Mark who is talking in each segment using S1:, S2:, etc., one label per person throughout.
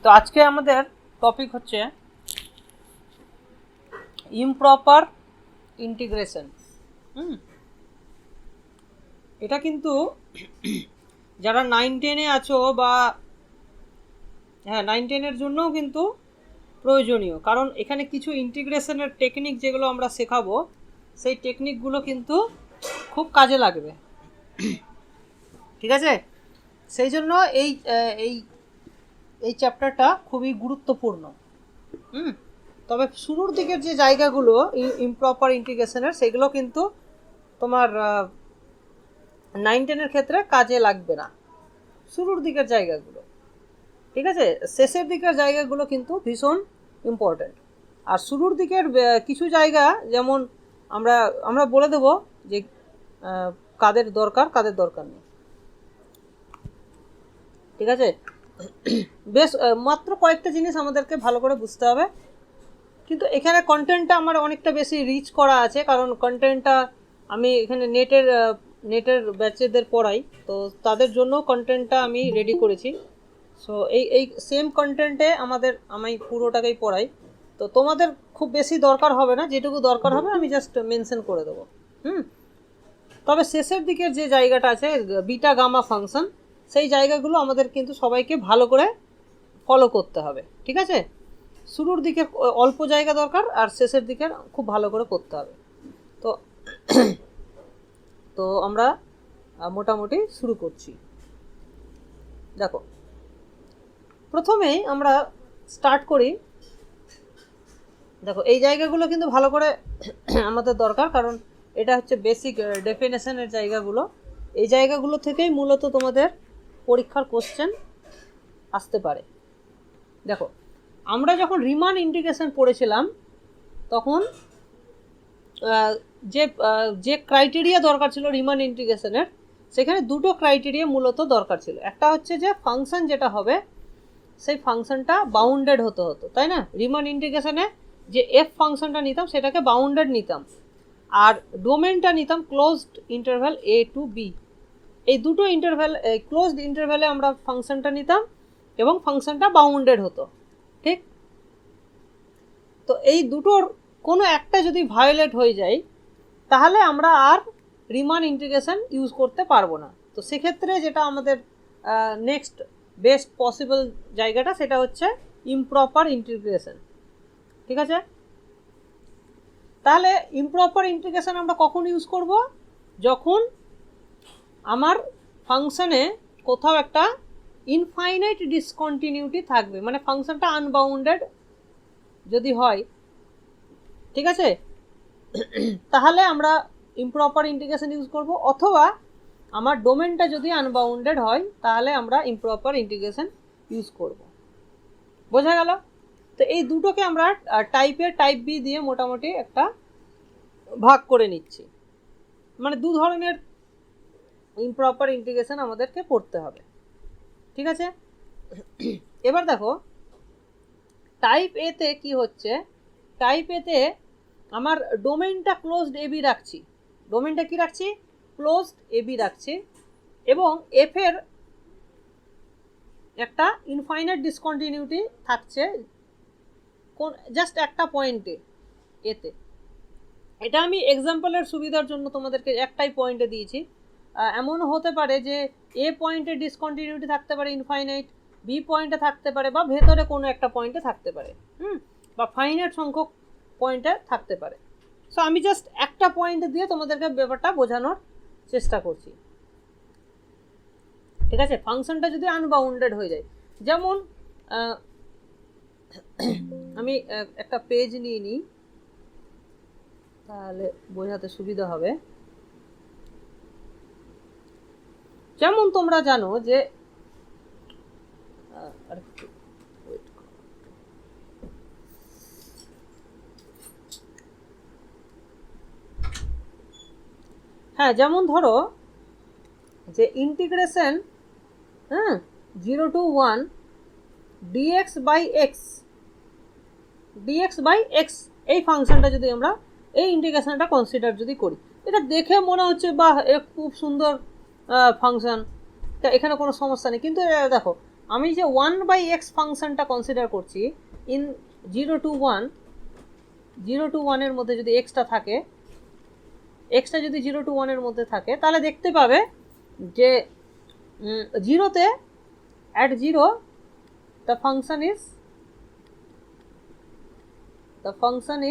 S1: তো আজকে আমাদের টপিক হচ্ছে ইমপ্রপার ইন্টিগ্রেশন। এটা কিন্তু যারা 9-10-এ আছো বা 9-10-এর জন্যও কিন্তু প্রয়োজনীয়, কারণ এখানে কিছু ইন্টিগ্রেশনের টেকনিক যেগুলো আমরা শেখাবো সেই টেকনিকগুলো কিন্তু খুব কাজে লাগবে, ঠিক আছে? সেই জন্য এই এই এই চ্যাপ্টারটা খুবই গুরুত্বপূর্ণ। তবে শুরুর দিকের যে জায়গাগুলো ইমপ্রপার ইন্টিগ্রেশনের, সেগুলো কিন্তু তোমার 9-10-এর ক্ষেত্রে কাজে লাগবে না, শুরুর দিকের জায়গাগুলো, ঠিক আছে? শেষের দিকের জায়গাগুলো কিন্তু ভীষণ ইম্পর্ট্যান্ট। আর শুরুর দিকের কিছু জায়গা যেমন আমরা বলে দেব যে কাদের দরকার নেই, ঠিক আছে? বেশ মাত্র কয়েকটা জিনিস আমাদেরকে ভালো করে বুঝতে হবে, কিন্তু এখানে কন্টেন্টটা আমার অনেকটা বেশি রিচ করা আছে, কারণ কন্টেন্টটা আমি এখানে নেটের ব্যাচেদের পড়াই, তো তাদের জন্য কন্টেন্টটা আমি রেডি করেছি। সো এই সেম কন্টেন্টে আমি পুরোটাকেই পড়াই, তো তোমাদের খুব বেশি দরকার হবে না, যেটুকু দরকার হবে আমি জাস্ট মেনশন করে দেবো। তবে শেষের দিকের যে জায়গাটা আছে বিটা গামা ফাংশন, সেই জায়গাগুলো আমাদের কিন্তু সবাইকে ভালো করে ফলো করতে হবে, ঠিক আছে? শুরুর দিকে অল্প জায়গা দরকার, আর শেষের দিকে খুব ভালো করে করতে হবে। তো তো আমরা মোটামুটি শুরু করছি। দেখো, প্রথমেই আমরা স্টার্ট করি। দেখো, এই জায়গাগুলো কিন্তু ভালো করে আমাদের দরকার, কারণ এটা হচ্ছে বেসিক ডেফিনেশনের জায়গাগুলো। এই জায়গাগুলো থেকেই মূলত তোমাদের পরীক্ষার কোশ্চেন আসতে পারে। দেখো, আমরা যখন রিমান ইন্টিগ্রেশন পড়েছিলাম তখন যে ক্রাইটেরিয়া দরকার ছিল রিমান ইন্টিগ্রেশনের, সেখানে দুটো ক্রাইটেরিয়া মূলত দরকার ছিল। একটা হচ্ছে যে ফাংশন যেটা হবে সেই ফাংশনটা বাউন্ডেড হতে হতো, তাই না? রিমান ইন্টিগ্রেশনে যে এফ ফাংশনটা নিতাম সেটাকে বাউন্ডেড নিতাম, আর ডোমেনটা নিতাম ক্লোজড ইন্টারভ্যাল এ টু বি। এই দুটো ক্লোজড ইন্টারভ্যালে আমরা ফাংশনটা নিতাম এবং ফাংশনটা বাউন্ডেড হতো, ঠিক? তো এই দুটোর কোনো একটা যদি ভায়োলেট হয়ে যায় তাহলে আমরা আর রিমান ইন্টিগ্রেশন ইউজ করতে পারবো না। তো সেক্ষেত্রে যেটা আমাদের নেক্সট বেস্ট পসিবল জায়গাটা, সেটা হচ্ছে ইমপ্রপার ইন্টিগ্রেশন, ঠিক আছে? তাহলে ইমপ্রপার ইন্টিগ্রেশন আমরা কখন ইউজ করব? যখন আমার ফাংশনে কোথাও একটা ইনফাইনাইট ডিসকন্টিনিউটি থাকবে, মানে ফাংশনটা আনবাউন্ডেড যদি হয়, ঠিক আছে, তাহলে আমরা ইমপ্রপার ইন্টিগ্রেশন ইউজ করব। অথবা আমার ডোমেনটা যদি আনবাউন্ডেড হয় তাহলে আমরা ইমপ্রপার ইন্টিগ্রেশন ইউজ করব। বোঝা গেল? তো এই দুটোকে আমরা টাইপ বি দিয়ে মোটামুটি একটা ভাগ করে নিচ্ছি, মানে দু ধরনের ইমপ্রপার ইন্টিগ্রেশন আমাদেরকে পড়তে হবে, ঠিক আছে? এবার দেখো, টাইপ এতে কি হচ্ছে, টাইপ এতে আমার ডোমেনটা ক্লোজড এবি রাখছি। ডোমেনটা কি রাখছি? ক্লোজড এবি রাখছি, এবং এফ এর একটা ইনফাইনাইট ডিসকন্টিনিউটি থাকছে জাস্ট একটা পয়েন্টে এতে। এটা আমি এক্সাম্পলের সুবিধার জন্য তোমাদেরকে একটাই পয়েন্টে দিয়েছি। এমনও হতে পারে যে এ পয়েন্টে ডিসকন্টিনিউটি থাকতে পারে ইনফাইনাইট, বি পয়েন্টে থাকতে পারে, বা ভেতরে কোনো একটা পয়েন্টে থাকতে পারে, বা ফাইনাইট সংখ্যক পয়েন্টে থাকতে পারে। সো আমি জাস্ট একটা পয়েন্ট দিয়ে তোমাদেরকে ব্যাপারটা বোঝানোর চেষ্টা করছি, ঠিক আছে? ফাংশনটা যদি আনবাউন্ডেড হয়ে যায়, যেমন আমি একটা পেজ নিয়ে নিই, তাহলে বোঝাতে সুবিধা হবে। যেমন তোমরা জানো যে যেমন ধরো যে integration 0 to 1 dx by x এই ফাংশনটা যদি আমরা এই ইন্টিগ্রেশনটা কনসিডার যদি করি, এটা দেখে মনে হচ্ছে বাহ, খুব সুন্দর ফাংশন, এখানে কোনো সমস্যা নেই। কিন্তু দেখো, আমি যে 1/x ফাংশনটা কনসিডার করছি ইন 0 to 1 এর মধ্যে যদি এক্সটা থাকে, এক্সটা যদি 0 to 1 এর মধ্যে থাকে, তাহলে দেখতে পাবে যে 0তে at 0 the function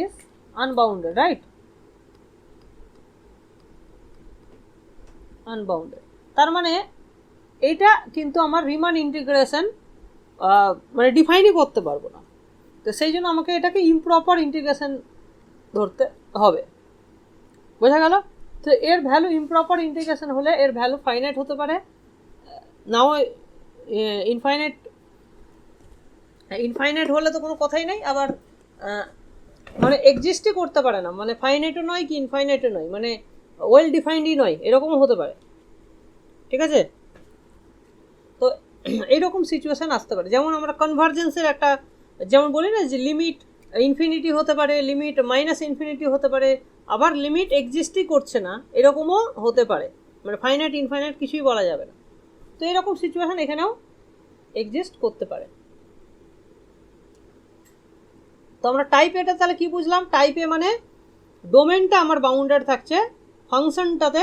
S1: is unbounded, right? Unbounded. তার মানে এটা কিন্তু আমার রিমান ইন্টিগ্রেশন মানে ডিফাইনই করতে পারবো না, তো সেই জন্য আমাকে এটাকে ইমপ্রপার ইন্টিগ্রেশন ধরতে হবে। বোঝা গেল? তো এর ভ্যালু ইমপ্রপার ইন্টিগ্রেশন হলে এর ভ্যালু ফাইনাইট হতে পারে, নাও ইনফাইনাইট হলে তো কোনো কথাই নেই, আবার মানে এক্সিস্টই করতে পারে না, মানে ফাইনাইটও নয় কি ইনফাইনাইটও নয়, মানে ওয়েল ডিফাইন্ডই নয়, এরকমও হতে পারে। ঠিক আছে? তো এইরকম সিচুয়েশান আসতে পারে। যেমন আমরা কনভার্জেন্সের একটা যেমন বলি না যে লিমিট ইনফিনিটি হতে পারে, লিমিট মাইনাস ইনফিনিটি হতে পারে, আবার লিমিট এক্সিস্টই করছে না, এরকমও হতে পারে, মানে ফাইনাইট ইনফাইনাইট কিছুই বলা যাবে না। তো এরকম সিচুয়েশান এখানেও এক্সিস্ট করতে পারে। তো আমরা টাইপ এটা তাহলে কি বুঝলাম? টাইপ এ মানে ডোমেনটা আমার বাউন্ডেড থাকছে, ফাংশনটাতে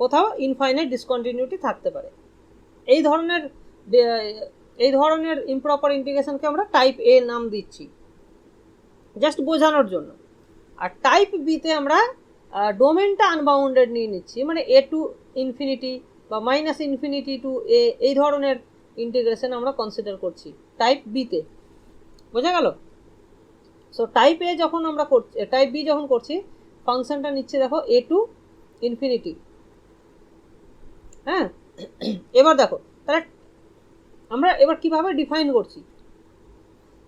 S1: কোথাও ইনফাইনাইট ডিসকন্টিনিউটি থাকতে পারে। এই ধরনের ইমপ্রপার ইন্টিগ্রেশনকে আমরা টাইপ এ নাম দিচ্ছি জাস্ট বোঝানোর জন্য। আর টাইপ বিতে আমরা ডোমেনটা আনবাউন্ডেড নিয়ে নিচ্ছি, মানে এ টু ইনফিনিটি বা মাইনাস ইনফিনিটি টু এ, এই ধরনের ইন্টিগ্রেশন আমরা কনসিডার করছি টাইপ বিতে। বোঝা গেল? সো টাইপ এ যখন আমরা করছি, টাইপ বি যখন করছি, ফাংশনটা নিচ্ছে দেখো এ টু ইনফিনিটি। হ্যাঁ, এবার দেখো তাহলে আমরা এবার কিভাবে ডিফাইন করছি।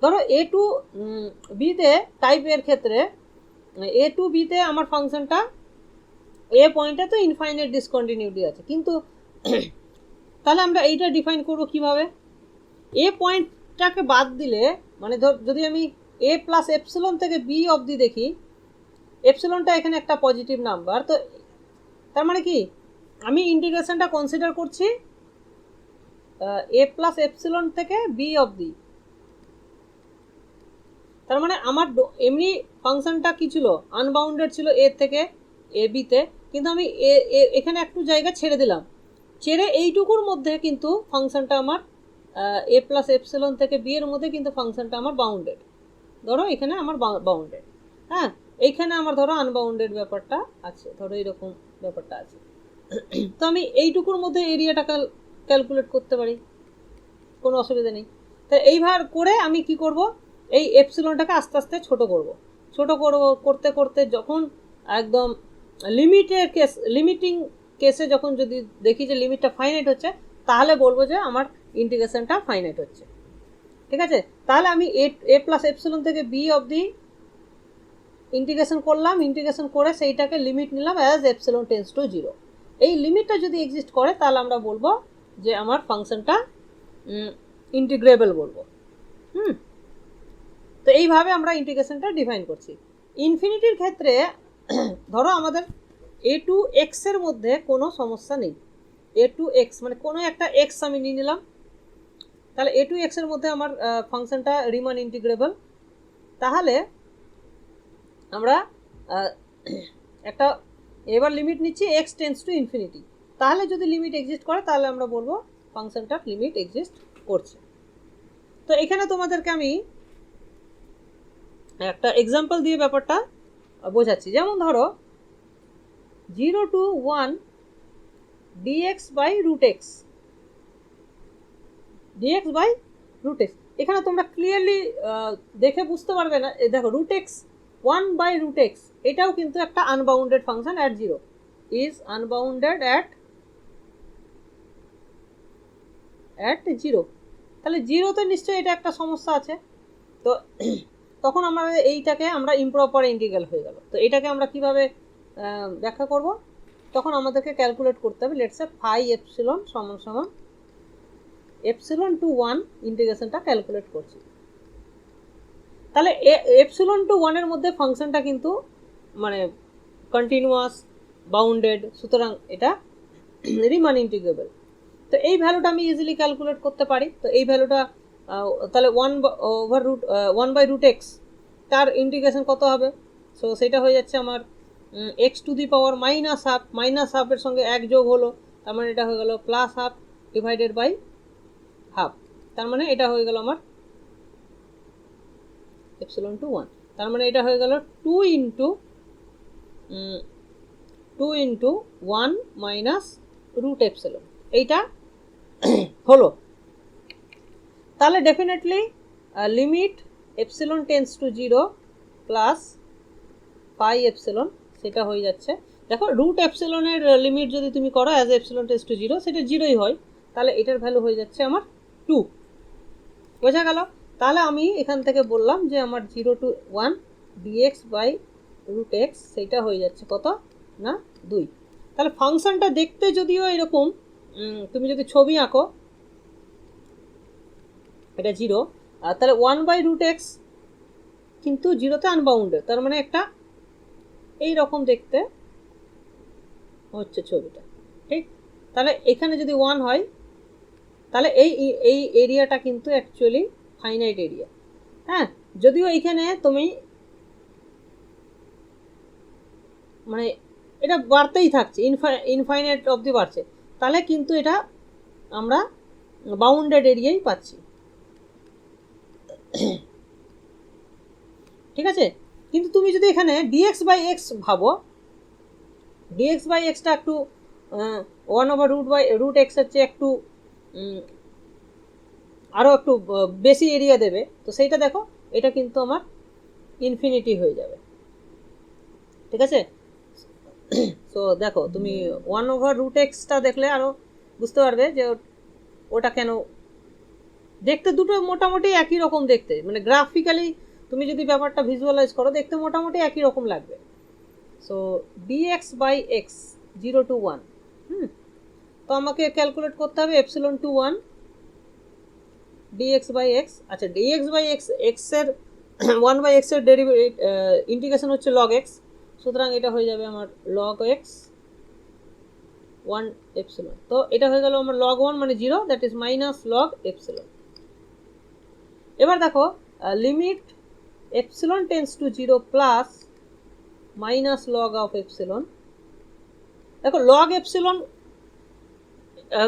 S1: ধরো এ টু বিতে টাইপ এর ক্ষেত্রে এ টু বিতে আমার ফাংশনটা এ পয়েন্টে তো ইনফাইনাইট ডিসকন্টিনিউটি আছে, কিন্তু তাহলে আমরা এইটা ডিফাইন করবো কিভাবে? এ পয়েন্টটাকে বাদ দিলে, মানে ধর যদি আমি এ প্লাস এপসিলন থেকে বি অবধি দেখি, এপসিলনটা এখানে একটা পজিটিভ নাম্বার, তো তার মানে কি আমি ইন্টিগ্রেশনটা কনসিডার করছি এ প্লাস এপসিলন থেকে বি অবধি। তার মানে আমার এমনি ফাংশনটা কি ছিল? আনবাউন্ডেড ছিল এ থেকে এ বিতে, কিন্তু আমি এখানে একটু জায়গা ছেড়ে দিলাম, ছেড়ে এইটুকুর মধ্যে কিন্তু ফাংশনটা আমার এ প্লাস এপসিলন থেকে বি এর মধ্যে কিন্তু ফাংশনটা আমার বাউন্ডেড। ধরো এখানে আমার বাউন্ডেড, হ্যাঁ, এইখানে আমার ধরো আনবাউন্ডেড ব্যাপারটা আছে, ধরো এরকম ব্যাপারটা আছে। তো আমি এইটুকুর মধ্যে এরিয়াটা ক্যালকুলেট করতে পারি, কোনো অসুবিধা নেই। তো এইভাবে করে আমি কি করব, এই এপসিলনটাকে আস্তে আস্তে ছোট করতে করতে যখন একদম লিমিটিং কেসে যখন যদি দেখি যে লিমিটটা ফাইনাইট হচ্ছে, তাহলে বলবো যে আমার ইন্টিগ্রেশনটা ফাইনাইট হচ্ছে। ঠিক আছে? তাহলে আমি এ প্লাস এপসিলন থেকে বি অবধি ইন্টিগ্রেশন করলাম, ইন্টিগ্রেশন করে সেইটাকে লিমিট নিলাম অ্যাজ এপসিলন টেন্স টু 0। এই লিমিটটা যদি এক্সিস্ট করে তাহলে আমরা বলবো যে আমার ফাংশনটা ইন্টিগ্রেবল বলবো। তো এইভাবে আমরা ইন্টিগ্রেশনটা ডিফাইন করছি। ইনফিনিটির ক্ষেত্রে ধরো আমাদের এ টু এক্সের মধ্যে কোনো সমস্যা নেই, এ টু এক্স মানে কোনো একটা এক্স আমি নিয়ে নিলাম, তাহলে এ টু এক্সের মধ্যে আমার ফাংশনটা রিমান ইন্টিগ্রেবল। তাহলে আমরা একটা এবার লিমিট নিচ্ছি এক্স টেন্স টু ইনফিনিটি, তাহলে যদি লিমিট এক্সিস্ট করে তাহলে আমরা বলবো ফাংশনটার লিমিট এক্সিস্ট করছে। তো এখানে তোমাদেরকে আমি একটা এক্সাম্পল দিয়ে ব্যাপারটা বোঝাচ্ছি। যেমন ধরো 0 to 1 dx by root x, dx by root x, এখানে তোমরা ক্লিয়ারলি দেখে বুঝতে পারবে না, দেখো root x 1 by root x এটাও কিন্তু একটা unbounded function at 0, is unbounded at 0। তাহলে 0তে নিশ্চয়ই এটা একটা সমস্যা আছে, তো তখন এইটাকে আমরা ইমপ্রপার ইন্টিগ্রাল হয়ে গেল। তো এটাকে আমরা কিভাবে ব্যাখ্যা করব? তখন আমাদেরকে ক্যালকুলেট করতে হবে, লেটস সে ফাই এপসিলন সমান সমান এপসিলন টু 1 ইন্টিগ্রেশনটা ক্যালকুলেট করছি। তাহলে এপসিলন টু 1 এর মধ্যে ফাংশনটা কিন্তু মানে কন্টিনিউয়াস বাউন্ডেড, সুতরাং এটা রিমান ইন্টিগ্রেবল। তো এই ভ্যালুটা আমি ইজিলি ক্যালকুলেট করতে পারি। তো এই ভ্যালুটা তাহলে 1/√x তার ইন্টিগ্রেশন কত হবে? সো সেটা হয়ে যাচ্ছে আমার x⁻⁻½ মাইনাস হাফের সঙ্গে 1 যোগ হলো, তার মানে এটা হয়ে গেল +½ ডিভাইডেড বাই হাফ, তার মানে এটা হয়ে গেল আমার epsilon to 1, তার মানে এটা হয়ে গেল 2 into 1 মাইনাস রুট এপসিলন, এইটা হলো। তাহলে definitely limit epsilon tends to 0 plus pi epsilon সেটা হয়ে যাচ্ছে। দেখো রুট এপসিলনের লিমিট যদি তুমি করো অ্যাজ এপসিলন টেন্স টু 0 সেটা 0ই হয়, তাহলে এটার ভ্যালু হয়ে যাচ্ছে আমার 2। বোঝা গেল? তাহলে আমি এখান থেকে বললাম যে আমার 0 to 1 dx/√x সেইটা হয়ে যাচ্ছে কত না 2। তাহলে ফাংশনটা দেখতে যদিও এরকম, তুমি যদি ছবি আঁকো এটা 0, তাহলে 1/√x কিন্তু 0তে আনবাউন্ডেড, তার মানে একটা এই রকম দেখতে হচ্ছে ছবিটা, ঠিক? তাহলে এখানে যদি 1 হয় তাহলে এই এরিয়াটা কিন্তু অ্যাকচুয়ালি ফাইনাইট এরিয়া। হ্যাঁ, যদিও এইখানে তুমি মানে এটা বাড়তেই থাকছে, ইনফাইনাইট অবধি বাড়ছে, তাহলে কিন্তু এটা আমরা বাউন্ডেড এরিয়াই পাচ্ছি, ঠিক আছে? কিন্তু তুমি যদি এখানে dx/x ভাবো, dx/xটা একটু 1/√x এর চেয়ে একটু আরও একটু বেশি এরিয়া দেবে, তো সেইটা দেখো এটা কিন্তু আমার ইনফিনিটি হয়ে যাবে, ঠিক আছে? সো দেখো তুমি 1/√xটা দেখলে আরও বুঝতে পারবে যে ওটা কেন দেখতে দুটো মোটামুটি একই রকম দেখতে, মানে গ্রাফিক্যালি তুমি যদি ব্যাপারটা ভিজুয়ালাইজ করো দেখতে মোটামুটি একই রকম লাগবে। সো dx/x 0 to 1, তো আমাকে ক্যালকুলেট করতে হবে এপসিলন টু 1 dx/x। আচ্ছা, dx/x x এর 1/x এর ডেরিভেটিভ ইন্টিগ্রেশন হচ্ছে log x, সুতরাং এটা হয়ে যাবে আমার log x 1 এপসিলন। তো এটা হয়ে গেল আমার log 1 মানে 0, that is minus log epsilon. এবার দেখো limit epsilon tends to 0 plus minus log of epsilon. দেখো log এপসিলন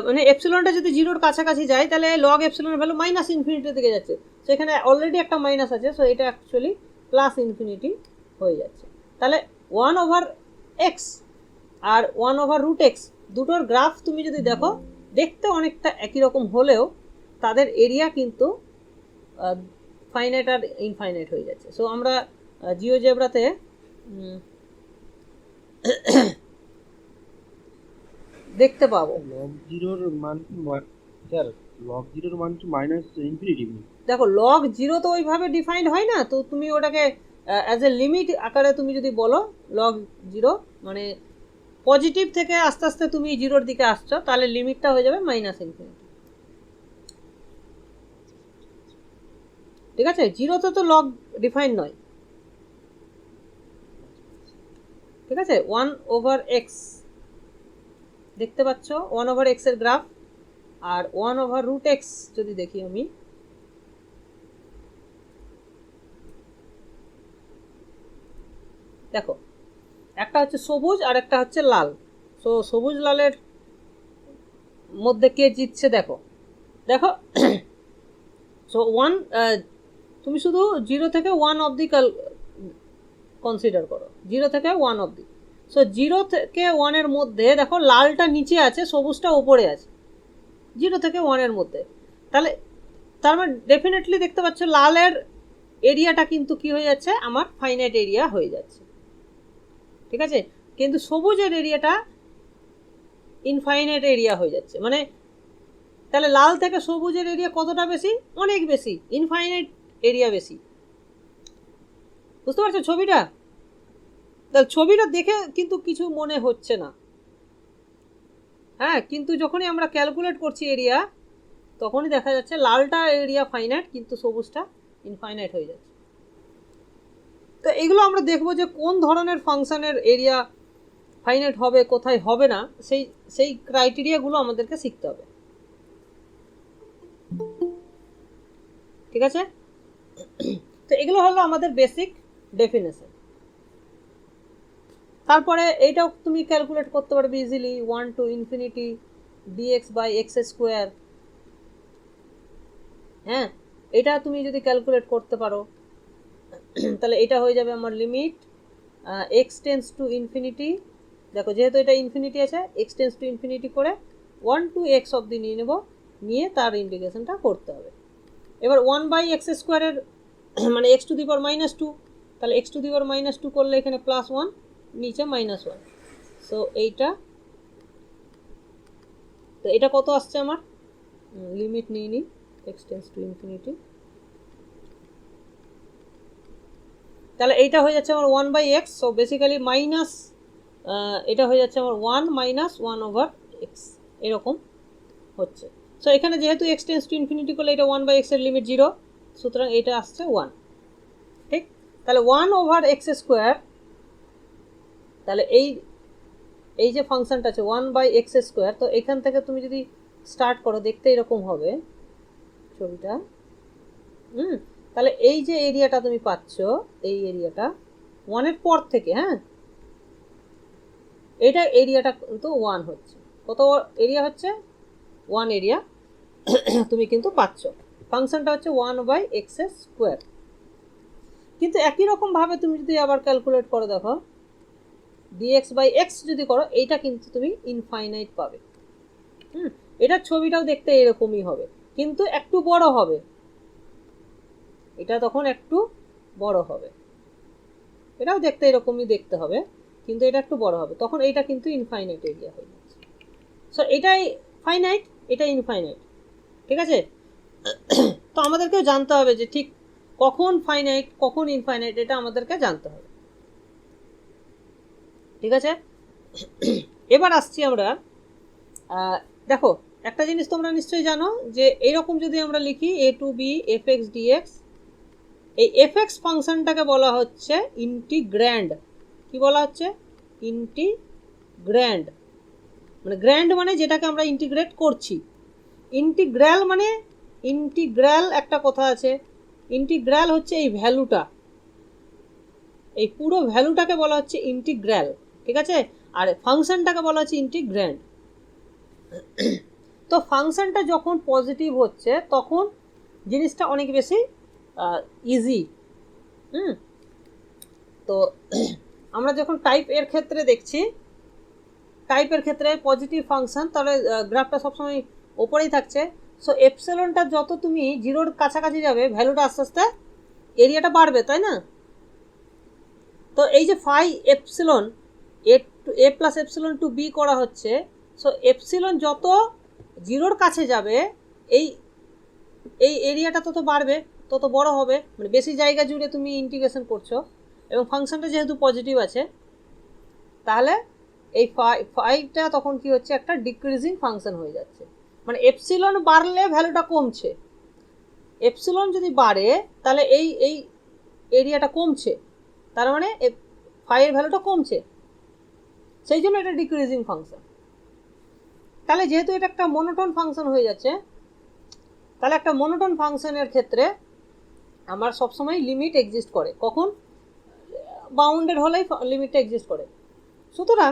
S1: মানে এপসিলনটা যদি 0-র কাছাকাছি যায় তাহলে log এপসিলনের ভ্যালু মাইনাস ইনফিনিটির দিকে যাচ্ছে, সো এখানে অলরেডি একটা মাইনাস আছে, সো এটা অ্যাকচুয়ালি প্লাস ইনফিনিটি হয়ে যাচ্ছে। তাহলে 1/x আর 1/√x দুটোর গ্রাফ তুমি যদি দেখো দেখতে অনেকটা একই রকম হলেও তাদের এরিয়া কিন্তু ফাইনাইট আর ইনফাইনাইট হয়ে যাচ্ছে। সো আমরা জিওজেব্রাতে দেখতে পাবো
S2: log 0 এর মান কি স্যার, log 0 এর মান কি মাইনাস ইনফিনিটি?
S1: দেখো log 0 তো ওইভাবে ডিফাইন্ড হয় না, তো তুমি ওটাকে অ্যাজ এ লিমিট আকারে তুমি যদি বলো log 0 মানে পজিটিভ থেকে আস্তে আস্তে তুমি 0-র দিকে আসছো, তাহলে লিমিটটা হয়ে যাবে মাইনাস ইনফিনিটি, ঠিক আছে? 0তে তো log ডিফাইন নয়, ঠিক আছে? 1/x দেখতে পাচ্ছ, 1/x এর গ্রাফ, আর 1/√x যদি দেখি আমি, দেখো একটা হচ্ছে সবুজ আর একটা হচ্ছে লাল। সো সবুজ লালের মধ্যে কে জিতছে দেখো, দেখো সো 1 তুমি শুধু 0 থেকে 1 অবধি কনসিডার করো, 0 থেকে 1 অবধি। সো 0 থেকে 1 এর মধ্যে দেখো লালটা নিচে আছে, সবুজটা ওপরে আছে 0 থেকে 1 এর মধ্যে, তাহলে তার মানে ডেফিনেটলি দেখতে পাচ্ছ লালের এরিয়াটা কিন্তু কি হয়ে যাচ্ছে, আমার ফাইনাইট এরিয়া হয়ে যাচ্ছে, ঠিক আছে? কিন্তু সবুজের এরিয়াটা ইনফাইনাইট এরিয়া হয়ে যাচ্ছে, মানে তাহলে লাল থেকে সবুজের এরিয়া কতটা বেশি? অনেক বেশি, ইনফাইনাইট এরিয়া বেশি। বুঝতে পারছো ছবিটা? তাহলে ছবিটা দেখে কিন্তু কিছু মনে হচ্ছে না, হ্যাঁ, কিন্তু যখনই আমরা ক্যালকুলেট করছি এরিয়া তখনই দেখা যাচ্ছে লালটা এরিয়া ফাইনাইট কিন্তু সবুজটা ইনফাইনাইট হয়ে যাচ্ছে। তো এগুলো আমরা দেখবো যে কোন ধরনের ফাংশনের এরিয়া ফাইনাইট হবে, কোথায় হবে না, সেই ক্রাইটেরিয়াগুলো আমাদেরকে শিখতে হবে। ঠিক আছে, তো এগুলো হলো আমাদের বেসিক ডেফিনেশন। তারপরে এইটাও তুমি ক্যালকুলেট করতে পারবে easily, 1 to infinity dx by X square. হ্যাঁ, এটা তুমি যদি ক্যালকুলেট করতে পারো তাহলে এটা হয়ে যাবে আমার limit x tends to infinity. দেখো যেহেতু এটা ইনফিনিটি আছে, এক্স টেন্স টু ইনফিনিটি করে 1 to x অবধি নিয়ে নেব, নিয়ে তার ইন্টিগ্রেশনটা করতে হবে। এবার 1 বাই এক্স স্কোয়ারের মানে x to the power minus two, তাহলে x to the power minus two করলে এখানে প্লাস ওয়ান, নিচে মাইনাস ওয়ান। সো এইটা, তো এটা কত আসছে আমার, লিমিট নিয়ে নিই এক্স টেন্স টু ইনফিনিটি, তাহলে এইটা হয়ে যাচ্ছে আমার 1 by X. So basically minus, এটা হয়ে যাচ্ছে আমার 1 মাইনাস 1 ওভার এক্স, এরকম হচ্ছে। সো এখানে যেহেতু এক্স টেন্স টু ইনফিনিটি করলে এটা 1 বাই এক্সের লিমিট 0, সুতরাং এটা আসছে 1। ঠিক, তাহলে 1 ওভার এক্স স্কোয়ার, তাহলে এই যে ফাংশনটা আছে 1 বাই এক্স স্কোয়ার, তো এখান থেকে তুমি যদি স্টার্ট করো দেখতে এরকম হবে ছবিটা। তাহলে এই যে এরিয়াটা তুমি পাচ্ছ, এই এরিয়াটা 1 এর পর থেকে, হ্যাঁ এটা এরিয়াটা কিন্তু 1 হচ্ছে। কত এরিয়া হচ্ছে, 1 এরিয়া তুমি কিন্তু পাচ্ছ। ফাংশনটা হচ্ছে 1 বাই এক্স স্কোয়ার। কিন্তু একই রকম ভাবে তুমি যদি আবার ক্যালকুলেট করো, দেখো dx বাই এক্স যদি করো, এইটা কিন্তু তুমি ইনফাইনাইট পাবে। এটার ছবিটাও দেখতে এরকমই হবে, কিন্তু একটু বড় হবে, এটা তখন একটু বড় হবে, এটাও দেখতে এরকমই দেখতে হবে, কিন্তু এটা একটু বড় হবে, তখন এইটা কিন্তু ইনফাইনাইট এরিয়া হয়ে যাচ্ছে। সো এটাই ফাইনাইট, এটা ইনফাইনাইট। ঠিক আছে, তো আমাদেরকেও জানতে হবে যে ঠিক কখন ফাইনাইট কখন ইনফাইনাইট, এটা আমাদেরকে জানতে হবে। ঠিক আছে, এবার আসছি আমরা, দেখো একটা জিনিস তোমরা নিশ্চয়ই জানো যে এইরকম যদি আমরা লিখি a to B F x DX, এই এফ এক্স ফাংশনটাকে বলা হচ্ছে ইন্টিগ্র্যান্ড। কি বলা হচ্ছে, ইন্টিগ্র্যান্ড। মানে গ্র্যান্ড মানে যেটাকে আমরা ইন্টিগ্রেট করছি, ইন্টিগ্রাল মানে ইন্টিগ্রাল একটা কথা আছে, ইন্টিগ্রাল হচ্ছে এই ভ্যালুটা, এই পুরো ভ্যালুটাকে বলা হচ্ছে ইন্টিগ্রাল। ঠিক আছে, আর ফাংশনটাকে বলা হচ্ছে ইন্টিগ্র্যান্ড। তো ফাংশনটা যখন পজিটিভ হচ্ছে তখন জিনিসটা অনেক বেশি ইজি। তো আমরা যখন টাইপ এর ক্ষেত্রে দেখছি, টাইপের ক্ষেত্রে পজিটিভ ফাংশন, তাহলে গ্রাফটা সবসময় ওপরেই থাকছে। সো এপসিলনটা যত তুমি জিরোর কাছাকাছি যাবে, ভ্যালুটা আস্তে আস্তে এরিয়াটা বাড়বে, তাই না? তো এই যে ফাই এপসিলন এ প্লাস এপসিলন টু বি করা হচ্ছে, সো এপসিলন যত জিরোর কাছে যাবে এই এই এরিয়াটা তত বাড়বে, তত বড় হবে, মানে বেশি জায়গা জুড়ে তুমি ইন্টিগ্রেশন করছো, এবং ফাংশনটা যেহেতু পজিটিভ আছে, তাহলে এই ফাইটা তখন কি হচ্ছে, একটা ডিক্রিজিং ফাংশন হয়ে যাচ্ছে। মানে এপসিলন বাড়লে ভ্যালুটা কমছে, এপসিলন যদি বাড়ে তাহলে এই এই এরিয়াটা কমছে, তার মানে ফাইয়ের ভ্যালুটা কমছে, সেই জন্য এটা ডিক্রিজিং ফাংশন। তাহলে যেহেতু এটা একটা মনোটোন ফাংশন হয়ে যাচ্ছে, তাহলে একটা মনোটোন ফাংশনের ক্ষেত্রে আমার সবসময় লিমিট এক্সিস্ট করে, কখন বাউন্ডেড হলেই লিমিটটা এক্সিস্ট করে। সুতরাং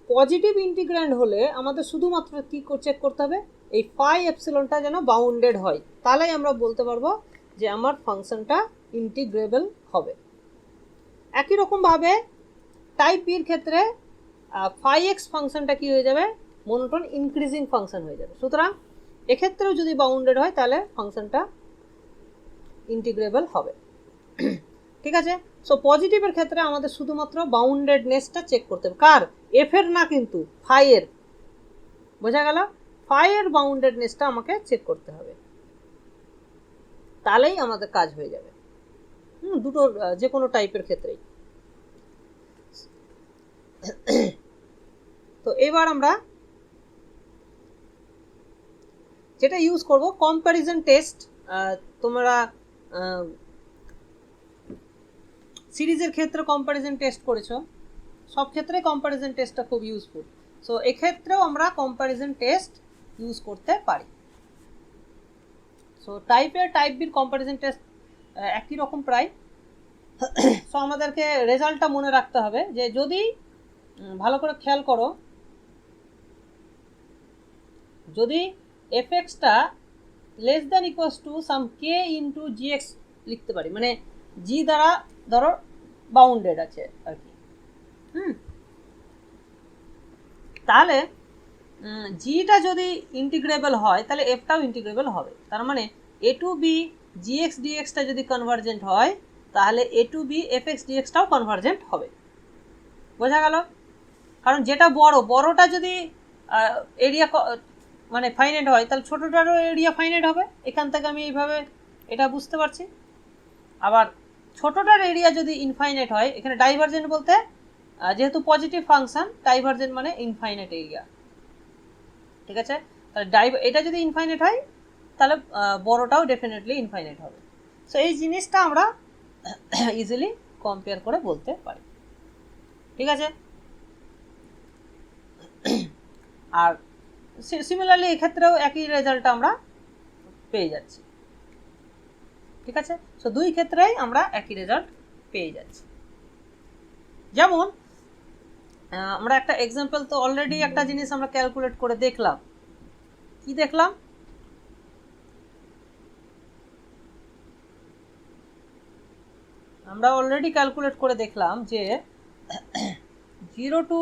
S1: পজিটিভ ইন্টিগ্র্যান্ড হলে আমাদের শুধুমাত্র কী চেক করতে হবে, এই ফাই এপসিলনটা যেন বাউন্ডেড হয়, তাহলেই আমরা বলতে পারবো যে আমার ফাংশনটা ইন্টিগ্রেবল হবে। একই রকমভাবে টাইপ বির ক্ষেত্রে ফাই এক্স ফাংশনটা কী হয়ে যাবে, মনোটোন ইনক্রিজিং ফাংশন হয়ে যাবে। সুতরাং এক্ষেত্রেও যদি বাউন্ডেড হয় তাহলে ফাংশনটা ইন্টিগ্রেবল হবে। ঠিক আছে, সো পজিটিভের ক্ষেত্রে আমাদের শুধুমাত্র বাউন্ডেডনেসটা চেক করতে হবে, কার, এফ এর না, কিন্তু ফাইয়ের। বোঝা গেল, ফাইয়ের বাউন্ডেডনেসটা আমাকে চেক করতে হবে, তাহলেই আমাদের কাজ হয়ে যাবে। দুটো যে কোনো টাইপের ক্ষেত্রেই। তো এবার আমরা যেটা ইউজ করব, কম্প্যারিজন টেস্ট। তোমরা সিরিজের ক্ষেত্রে কম্প্যারিজন টেস্ট করেছো, সব ক্ষেত্রে কম্প্যারিজন টেস্টটা খুব ইউজফুল। সো এক্ষেত্রেও আমরা কম্প্যারিজন টেস্ট ইউজ করতে পারি। সো টাইপ এ টাইপ বির কম্প্যারিজন টেস্ট একই রকম প্রায়। সো আমাদেরকে রেজাল্টটা মনে রাখতে হবে যে যদি ভালো করে খেয়াল করো, যদি এফএক্সটা less than equals to some k into g x লিখতে পারি, মানে জি দ্বারা ধরো বাউন্ডেড আছে আর কি, তাহলে জিটা যদি ইন্টিগ্রেবল হয় তাহলে এফটাও ইন্টিগ্রেবল হবে। তার মানে এ টু বি জিএক্স ডিএক্সটা যদি কনভার্জেন্ট হয় তাহলে এ টু বি এফএক্স ডিএক্সটাও কনভার্জেন্ট হবে। বোঝা গেল? কারণ যেটা বড়টা যদি এরিয়া মানে ফাইনাইট হয় তাহলে ছোটোটারও এরিয়া ফাইনাইট হবে। এখান থেকে আমি এইভাবে এটা বুঝতে পারছি। আবার ছোটোটার এরিয়া যদি ইনফাইনাইট হয়, এখানে ডাইভারজেন্ট বলতে যেহেতু পজিটিভ ফাংশন, ডাইভারজেন্ট মানে ইনফাইনাইট এরিয়া, ঠিক আছে? তাহলে এটা যদি ইনফাইনাইট হয় তাহলে বড়টাও ডেফিনেটলি ইনফাইনাইট হবে। সো এই জিনিসটা আমরা ইজিলি কম্পেয়ার করে বলতে পারি, ঠিক আছে? আর সিমিলারলি এক্ষেত্রেও একই রেজাল্টটা আমরা পেয়ে যাচ্ছি, ঠিক আছে? সো দুই ক্ষেত্রেই আমরা একই রেজাল্ট পেয়ে যাচ্ছি। যেমন আমরা একটা এক্সাম্পল তো অলরেডি একটা জিনিস আমরা ক্যালকুলেট করে দেখলাম। কি দেখলাম? আমরা অলরেডি ক্যালকুলেট করে দেখলাম যে 0 to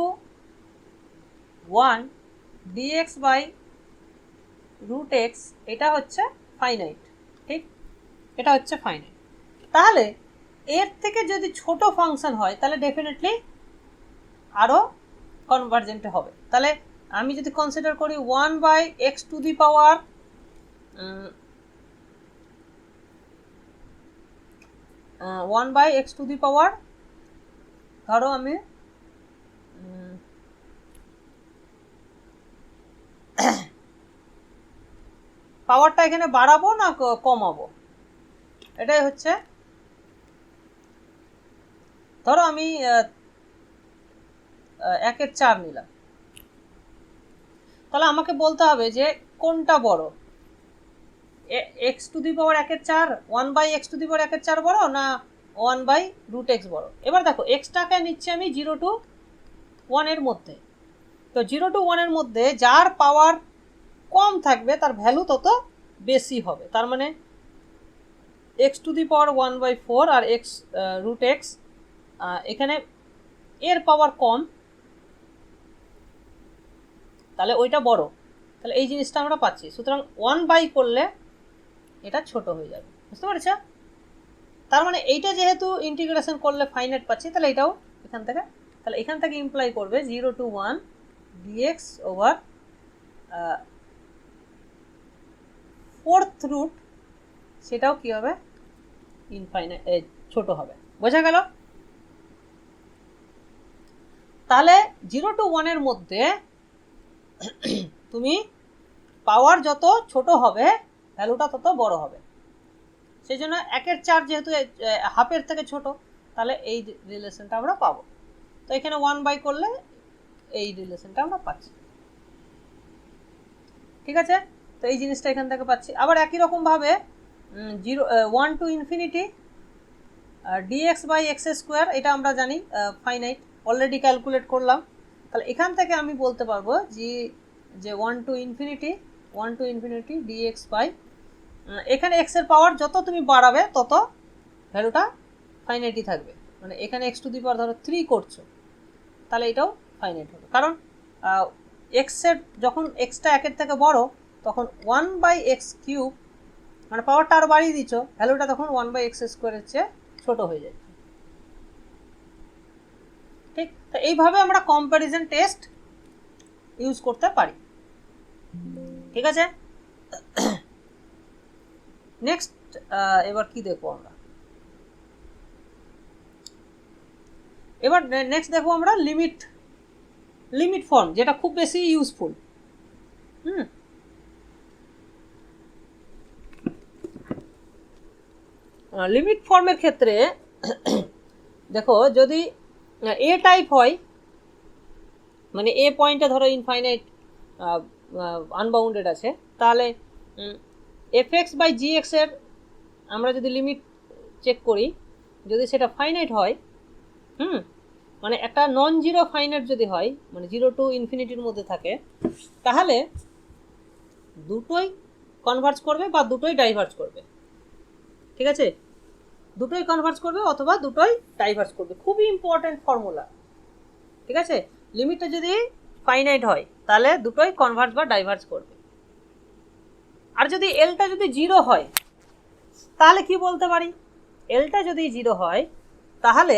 S1: 1 dx by root X এটা হচ্ছে ফাইনাইট, ঠিক? এটা হচ্ছে ফাইনাইট। তাহলে এর থেকে যদি ছোট ফাংশন হয় তাহলে ডেফিনেটলি আরও কনভার্জেন্ট হবে। তাহলে আমি যদি কনসিডার করি 1 by x to the power 1 by x to the power, ধরো আমি পাওয়ারটা এখানে বাড়াবো না কমাবো, এটাই হচ্ছে। ধরো আমি 1/4 নিলাম, তাহলে আমাকে বলতে হবে যে কোনটা বড়, x to the power 1/4, 1 by x to the power 1/4 বড় না 1 বাই রুট এক্স বড়? এবার দেখো এক্সটাকে নিচ্ছি আমি 0 to 1 এর মধ্যে। তো 0 to 1 এর মধ্যে যার পাওয়ার কম থাকবে তার ভ্যালু তত বেশি হবে। তার মানে এক্স টু দি পাওয়ার 1/4 আর এক্স রুট এক্স, এখানে এর পাওয়ার কম, তাহলে ওইটা বড়। তাহলে এই জিনিসটা আমরা পাচ্ছি। সুতরাং 1 বাই করলে এটা ছোট হয়ে যাবে, বুঝতে পারছো? তার মানে এইটা যেহেতু ইন্টিগ্রেশন করলে ফাইনাইট পাচ্ছি, তাহলে এটাও এখান থেকে ইমপ্লাই করবে 0 to 1 dx over 4th root, সেটাও কি হবে? ইনফাইনাইট, ছোট হবে। বোঝা গেল? তাহলে 0 to 1 এর মধ্যে তুমি পাওয়ার যত ছোট হবে ভ্যালুটা তত বড় হবে। সেই জন্য 1/4 যেহেতু হাফের থেকে ছোট, তাহলে এই রিলেশনটা আমরা পাবো। তো এখানে 1 বাই করলে এই রিলেশনটা আমরা পাচ্ছি, ঠিক আছে? তো এই জিনিসটা এখান থেকে পাচ্ছি। আবার একই রকমভাবে 1 to infinity dx by X square, এটা আমরা জানি ফাইনাইট, অলরেডি ক্যালকুলেট করলাম। তাহলে এখান থেকে আমি বলতে পারবো যে 1 to ইনফিনিটি dx বাই, এখানে এক্স এর পাওয়ার যত তুমি বাড়াবে তত ভ্যালুটা ফাইনাইটই থাকবে। মানে এখানে এক্স টু দি পাওয়ার ধরো 3 করছো, তাহলে এটাও ফাইনাইট হবে। কারণ এক্সের যখন এক্সটা 1 এর থেকে বড় তখন 1 বাই এক্স কিউব, মানে পাওয়ারটা আরও বাড়িয়ে দিচ্ছ, ভ্যালুটা তখন 1 বাই এক্স স্কোয়ারের চেয়ে ছোট হয়ে যায়, ঠিক? তো এইভাবে আমরা কম্প্যারিজন টেস্ট ইউজ করতে পারি, ঠিক আছে? নেক্সট এবার কি দেখবো আমরা? এবার নেক্সট দেখবো আমরা লিমিট ফর্ম, যেটা খুব বেশি ইউজফুল। লিমিট ফর্মের ক্ষেত্রে দেখো যদি এ টাইপ হয়, মানে এ পয়েন্টে ধরো ইনফাইনাইট আনবাউন্ডেড আছে, তাহলে fx বাই gx এর আমরা যদি লিমিট চেক করি, যদি সেটা ফাইনাইট হয়, মানে একটা নন জিরো ফাইনাইট যদি হয়, মানে 0 টু ইনফিনিটির মধ্যে থাকে, তাহলে দুটোই কনভার্জ করবে বা দুটোই ডাইভার্জ করবে। ঠিক আছে, দুটোই কনভার্জ করবে অথবা দুটোই ডাইভার্জ করবে। খুবই ইম্পর্টেন্ট ফর্মুলা। ঠিক আছে, লিমিটটা যদি ফাইনাইট হয় তাহলে দুটোই কনভার্জ বা ডাইভার্জ করবে। আর যদি এলটা যদি 0 হয় তাহলে কি বলতে পারি, এলটা যদি 0 হয় তাহলে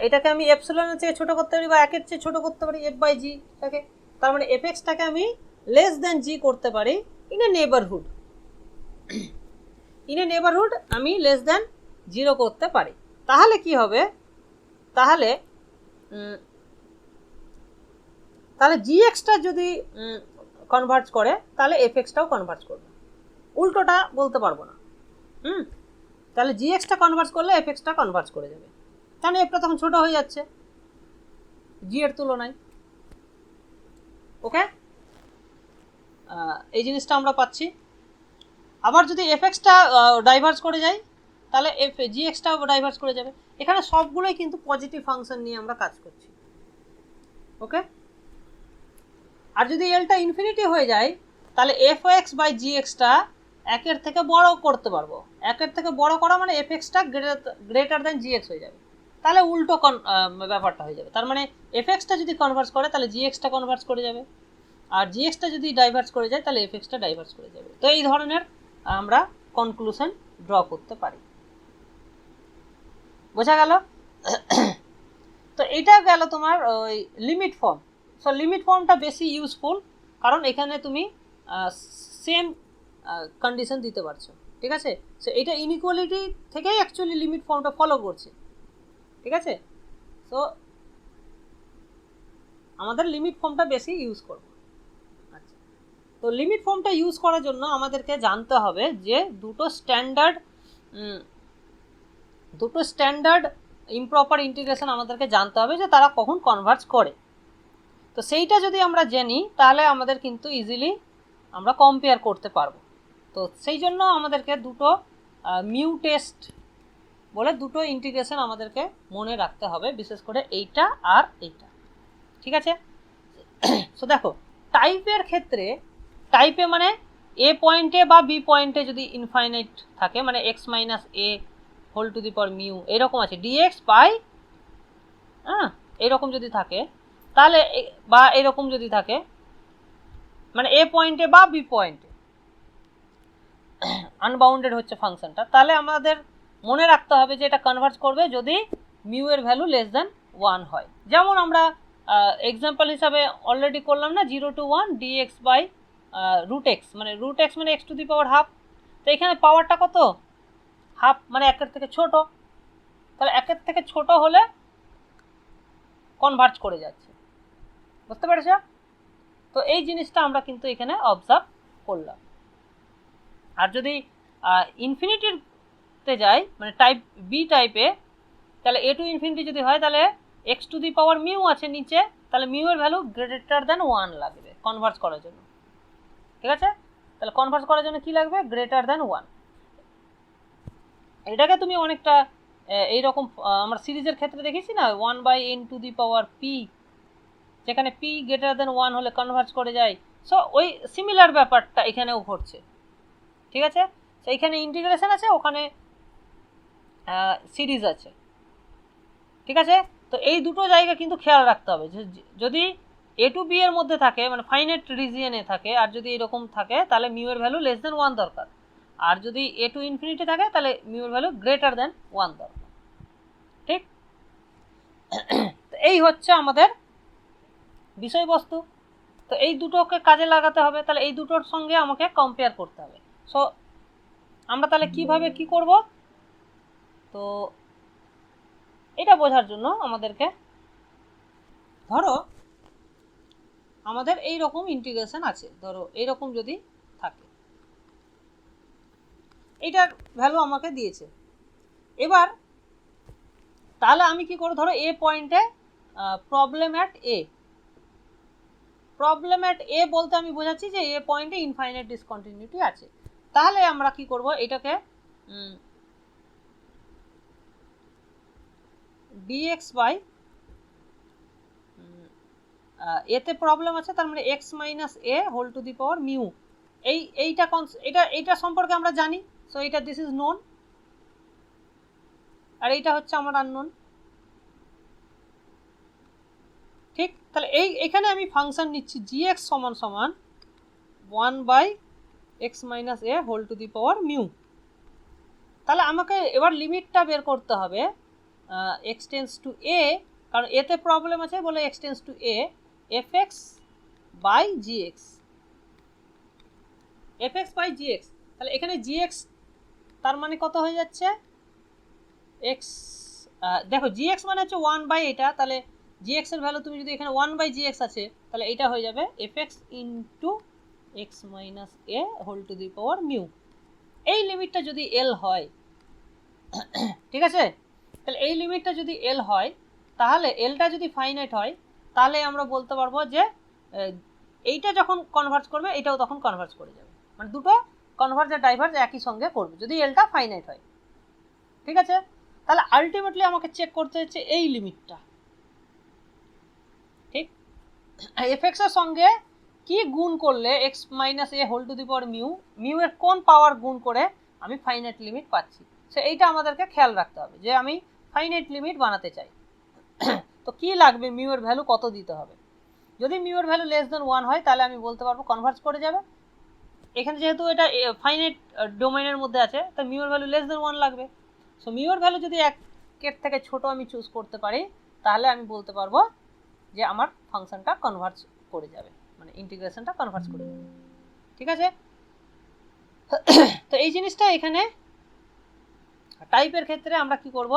S1: এটাকে আমি এপসিলনের চেয়ে ছোট করতে পারি বা 1 এর চেয়ে ছোট করতে পারি f বাই জি টাকে। তার মানে fx-টাকে আমি লেস দেন জি করতে পারি in a neighbourhood. In a neighbourhood আমি লেস দেন 0 করতে পারি। তাহলে কি হবে, তাহলে gx-টা যদি কনভার্জ করে তাহলে fx-টাও কনভার্জ করবে, উল্টোটা বলতে পারবো না। তাহলে gx-টা কনভার্জ করলে fx-টা কনভার্জ করে যাবে, কারণ f-টা তখন ছোট হয়ে যাচ্ছে g এর তুলনায়। ওকে, এই জিনিসটা আমরা পাচ্ছি। আবার যদি fx-টা ডাইভার্জ করে যায় তাহলে gx-টাও ডাইভার্জ করে যাবে। এখানে সবগুলোই কিন্তু পজিটিভ ফাংশন নিয়ে আমরা কাজ করছি। ওকে, আর যদি এলটা ইনফিনিটি হয়ে যায় তাহলে fx বাই gx-টা 1 এর থেকে বড় করতে পারবো। 1 এর থেকে বড় করা মানে fx-টা গ্রেটার দেন gx হয়ে যাবে, তাহলে উল্টো ব্যাপারটা হয়ে যাবে। তার মানে fx-টা যদি কনভার্জ করে তাহলে gx-টা কনভার্জ করে যাবে, আর gx-টা যদি ডাইভার্জ করে যায় তাহলে fx-টা ডাইভার্জ করে যাবে। তো এই ধরনের আমরা কনক্লুশন ড্র করতে পারি। বোঝা গেল? তো এটা গেল তোমার ওই লিমিট ফর্ম। সো লিমিট ফর্মটা বেশি ইউজফুল, কারণ এখানে তুমি সেম কন্ডিশন দিতে পারছো। ঠিক আছে, সো এটা ইনইকুয়ালিটি থেকেই অ্যাকচুয়ালি লিমিট ফর্মটা ফলো করছে। ঠিক আছে, সো আমাদের লিমিট ফর্মটা বেশি ইউজ করব। আচ্ছা, তো লিমিট ফর্মটা ইউজ করার জন্য আমাদেরকে জানতে হবে যে দুটো স্ট্যান্ডার্ড ইমপ্রপার ইন্টিগ্রেশন আমাদেরকে জানতে হবে যে তারা কখন কনভার্জ করে। তো সেইটা যদি আমরা জানি তাহলে আমাদের কিন্তু ইজিলি আমরা কম্পেয়ার করতে পারবো। তো সেই জন্য আমাদেরকে দুটো মিউ টেস্ট বলে দুটো ইন্টিগ্রেশন আমাদেরকে মনে রাখতে হবে, বিশেষ করে এইটা আর এইটা। ঠিক আছে, সো দেখো টাইপের ক্ষেত্রে, টাইপে মানে এ পয়েন্টে বা বি পয়েন্টে যদি ইনফাইনাইট থাকে, মানে x minus a whole to the power mu এরকম আছে dx বাই এরকম যদি থাকে, তাহলে বা এরকম যদি থাকে, মানে এ পয়েন্টে বা বি পয়েন্টে আনবাউন্ডেড হচ্ছে ফাংশনটা, তাহলে আমাদের মনে রাখতে হবে যে এটা কনভার্জ করবে যদি মিউ এর ভ্যালু লেস দেন 1 হয়। যেমন আমরা এক্সাম্পল হিসাবে অলরেডি করলাম না, 0 to 1 dx by root x, মানে রুট এক্স মানে x to the power half. তো এখানে পাওয়ারটা কত, হাফ, মানে 1 এর থেকে ছোট, তাহলে 1 এর থেকে ছোট হলে কনভার্জ করে যাচ্ছে। বুঝতে পেরেছ? তো এই জিনিসটা আমরা কিন্তু এখানে অবজার্ভ করলাম। আর যদি ইনফিনিটিতে যাই, মানে টাইপ বি টাইপে, তাহলে এ টু ইনফিনিটি যদি হয় তাহলে x to the power mu আছে নিচে, তাহলে মিউ এর ভ্যালু গ্রেটার দেন 1 লাগবে কনভার্জ করার জন্য। ঠিক আছে, তাহলে কনভার্জ করার জন্য কি লাগবে, গ্রেটার দেন 1। এটাকে তুমি অনেকটা এইরকম আমরা সিরিজের ক্ষেত্রে দেখেছি না, 1 by n to the power p, যেখানে পি গ্রেটার দেন 1 হলে কনভার্জ করে যায়। সো ওই সিমিলার ব্যাপারটা এখানেও ঘটছে। ঠিক আছে, তো এখানে ইন্টিগ্রেশন আছে, ওখানে সিরিজ আছে। ঠিক আছে, তো এই দুটো জায়গা কিন্তু খেয়াল রাখতে হবে। যদি এ টু বি এর মধ্যে থাকে, মানে ফাইনাইট রিজিয়নে থাকে, আর যদি এরকম থাকে তাহলে মিউ এর ভ্যালু লেস দেন 1 দরকার, আর যদি এ টু ইনফিনিটি থাকে তাহলে মিউ এর ভ্যালু গ্রেটার দেন 1 দরকার। ঠিক, তো এই হচ্ছে আমাদের বিষয়বস্তু। তো এই দুটোকে কাজে লাগাতে হবে, তাহলে এই দুটোর সঙ্গে আমাকে কম্পেয়ার করতে হবে। সো আমরা তাহলে কিভাবে কি করব, তো এটা বোঝার জন্য আমাদেরকে, ধরো আমাদের এই রকম ইন্টিগ্রেশন আছে, ধরো এইরকম যদি থাকে, এইটার ভ্যালু আমাকে দিয়েছে। এবার তাহলে আমি কি করব, ধরো এ পয়েন্টে problem at A, problem at A বলতে আমি বোঝাচ্ছি যে এ পয়েন্টে ইনফাইনাইট ডিসকন্টিনিউটি আছে। তাহলে আমরা কি করব, এটাকে dx বাই এতে প্রবলেম আছে, তার মানে x minus a whole to the power mu, এইটা সম্পর্কে আমরা জানি। সো এটা দিস ইজ নোন, আর এইটা হচ্ছে আমার আননোন। ঠিক, তাহলে এখানে আমি ফাংশন নিচ্ছি gx সমান সমান 1 by x minus a whole to the power mu. তাহলে আমাকে এবার লিমিটটা বের করতে হবে এক্স টেন্স টু এ, কারণ এতে প্রবলেম আছে বলে x tends to a, f x by g x, f x by g x. তাহলে এখানে জিএক্স তার মানে কত হয়ে যাচ্ছে, এক্স, দেখো জিএক্স মানে হচ্ছে 1 বাই এটা, তাহলে জিএক্স এর ভ্যালু তুমি যদি এখানে 1 বাই জিএক্স আছে, তাহলে এটা হয়ে যাবে f x into x minus a whole to the power mu. এই লিমিটটা যদি এল হয়, ঠিক আছে, তাহলে এই লিমিটটা যদি এল হয়, তাহলে এলটা যদি ফাইনাইট হয়, তাহলে আমরা বলতে পারবো যে এইটা যখন কনভার্জ করবে এটাও তখন কনভার্জ করে যাবে, মানে দুটো কনভার্জ আর ডাইভার্জ একই সঙ্গে করবে যদি এলটা ফাইনাইট হয়। ঠিক আছে, তাহলে আলটিমেটলি আমাকে চেক করতে হচ্ছে এই লিমিটটা। ঠিক, এফ এক্স এর সঙ্গে কি গুণ করলে x minus a whole to the power mu, mu এর কোন পাওয়ার গুণ করে আমি ফাইনাইট লিমিট পাচ্ছি, সো এইটা আমাদেরকে খেয়াল রাখতে হবে যে আমি ফাইনাইট লিমিট বানাতে চাই। তো কি লাগবে, মিউ এর ভ্যালু কত দিতে হবে। যদি মিউ এর ভ্যালু লেস দেন 1 হয় তাহলে আমি বলতে পারবো কনভার্জ করে যাবে। এখানে যেহেতু এটা ফাইনাইট ডোমেইনের মধ্যে আছে, তাই মিউ এর ভ্যালু লেস দেন 1 লাগবে। সো মিউ এর ভ্যালু যদি 1 থেকে ছোট আমি চুজ করতে পারি, তাহলে আমি বলতে পারবো যে আমার ফাংশনটা কনভার্জ করে যাবে, মানে ইন্টিগ্রেশনটা কনভার্জ করে যাবে। ঠিক আছে, তো এই জিনিসটা এখানে টাইপের ক্ষেত্রে আমরা কি করব,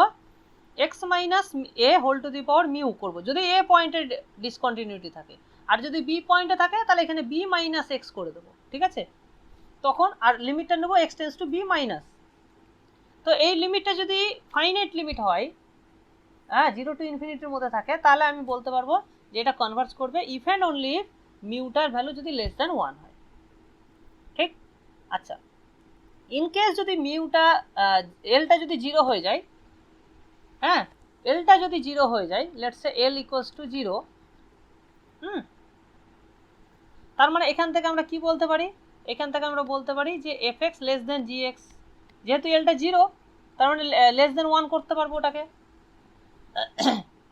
S1: x minus a whole to the power mu করব যদি এ পয়েন্টের ডিসকন্টিনিউটি থাকে, আর যদি বি পয়েন্টে থাকে তাহলে এখানে বি মাইনাস এক্স করে দেবো। ঠিক আছে, তখন আর লিমিটটা নেবো x tends to b minus. তো এই লিমিটটা যদি ফাইনাইট লিমিট হয়, হ্যাঁ, 0 টু ইনফিনিটির মধ্যে থাকে, তাহলে আমি বলতে পারবো যে এটা কনভার্জ করবে ইফ অ্যান্ড অনলি ইফ মিউটার ভ্যালু যদি লেস দ্যান 1 হয়। ঠিক, আচ্ছা, ইন কেস যদি মিউটা এলটা যদি 0 হয়ে যায়, হ্যাঁ, এলটা যদি 0 হয়ে যায়, let's say L equals to 0, তার মানে এখান থেকে আমরা কি বলতে পারি, এখান থেকে আমরা বলতে পারি যে এফ এক্স লেস দেন জি এক্স, যেহেতু এলটা 0 তার মানে লেস দেন 1 করতে পারবো ওটাকে।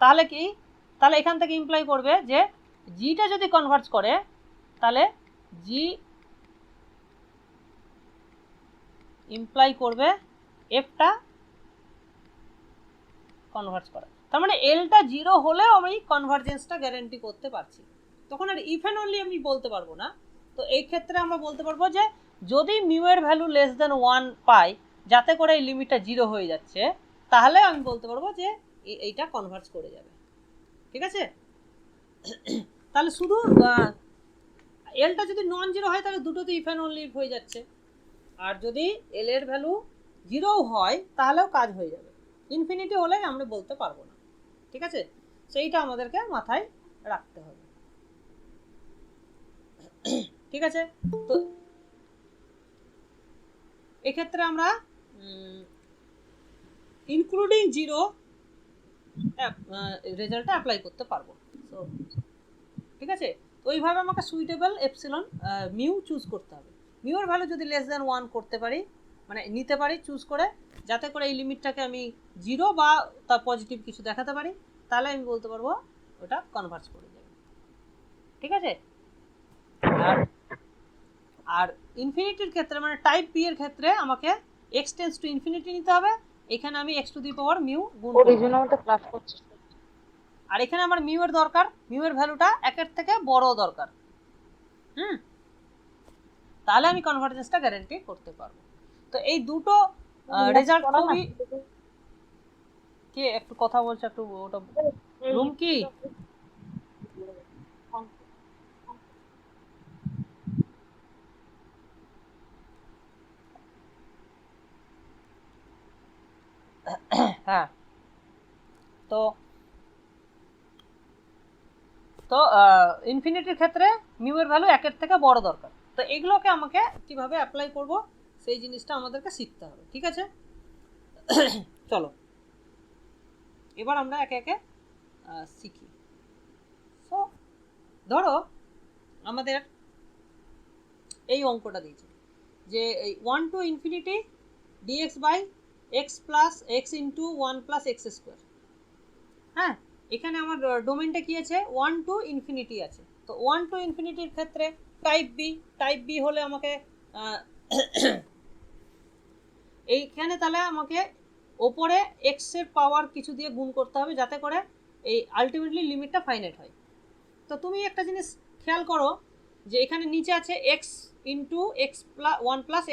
S1: তাহলে কি, তাহলে এখান থেকে ইমপ্লাই করবে যে জিটা যদি কনভার্জ করে, তাহলে জি ইমপ্লাই করবে এফটা কনভার্জ করা, তার মানে এলটা 0 হলেও আমি কনভার্জেন্সটা গ্যারান্টি করতে পারছি, তখন আর ইফ অ্যান্ড অনলি আমি বলতে পারবো না। তো এই ক্ষেত্রে আমরা বলতে পারবো যে যদি মিউ এর ভ্যালু লেস দেন 1 পাই, যাতে করে এই লিমিটটা 0 হয়ে যাচ্ছে, তাহলে আমি বলতে পারবো যে এইটা কনভার্জ করে যাবে। ঠিক আছে, তাহলে শুধু এলটা যদি নন 0 হয় তাহলে দুটোতে ইফ অ্যান্ড অনলি ইফ হয়ে যাচ্ছে, আর যদি এল এর ভ্যালু 0 হয় তাহলেও কাজ হয়ে যাবে, ইনফিনিটি হলে আমরা বলতে পারবো না। ঠিক আছে, সেইটা আমাদেরকে মাথায় রাখতে হবে। ঠিক আছে, তো এক্ষেত্রে আমরা ইনক্লুডিং 0 রেজাল্টটা অ্যাপ্লাই করতে পারবো। সো ঠিক আছে, তো ওইভাবে আমাকে সুইটেবল এপসিলন মিউ চুজ করতে হবে। মিউ এর ভ্যালু যদি লেস দেন 1 করতে পারি, মানে নিতে পারি চুজ করে, যাতে করে এই লিমিটটাকে আমি 0 বা তার পজিটিভ কিছু দেখাতে পারি, তাহলে আমি বলতে পারবো ওটা কনভার্জ করে যাবে। ঠিক আছে, আর ইনফিনিটির ক্ষেত্রে মানে টাইপ বি এর ক্ষেত্রে আমাকে এক্স টেন্স টু ইনফিনিটি নিতে হবে, এখানে আমি x to the power mu গুণ করব, আর এখানে আমার মিউ এর দরকার, মিউ এর ভ্যালুটা 1 এর থেকে বড় দরকার, তাহলে আমি কনভার্জেন্সটা গ্যারান্টি করতে পারবো। তো এই দুটো রেজাল্ট খুবই, কে একটু কথা বলছে, একটু ওটা রুম কি হ্যাঁ, তো তো ইনফিনিটির ক্ষেত্রে মিউ এর ভ্যালু 1 এর থেকে বড় দরকার। তো এগুলোকে আমাকে কিভাবে অ্যাপ্লাই করব সেই জিনিসটা আমাদেরকে শিখতে হবে, ঠিক আছে? চলো এবার আমরা একে একে শিখি। সো ধরো আমাদের এই অঙ্কটা দিয়েছে যে 1 to infinity dx by x plus x into 1 plus x square। হ্যাঁ, এখানে আমার ডোমেনটা কি আছে? 1 to infinity আছে। তো 1 to infinity এর ক্ষেত্রে টাইপ বি হলে আমাকে এইখানে তাহলে আমাকে ওপরে x এর পাওয়ার কিছু দিয়ে গুণ করতে হবে যাতে করে এই আলটিমেটলি লিমিটটা ফাইনাইট হয়। তো তুমি একটা জিনিস খেয়াল করো যে এখানে নিচে আছে x into x plus 1 plus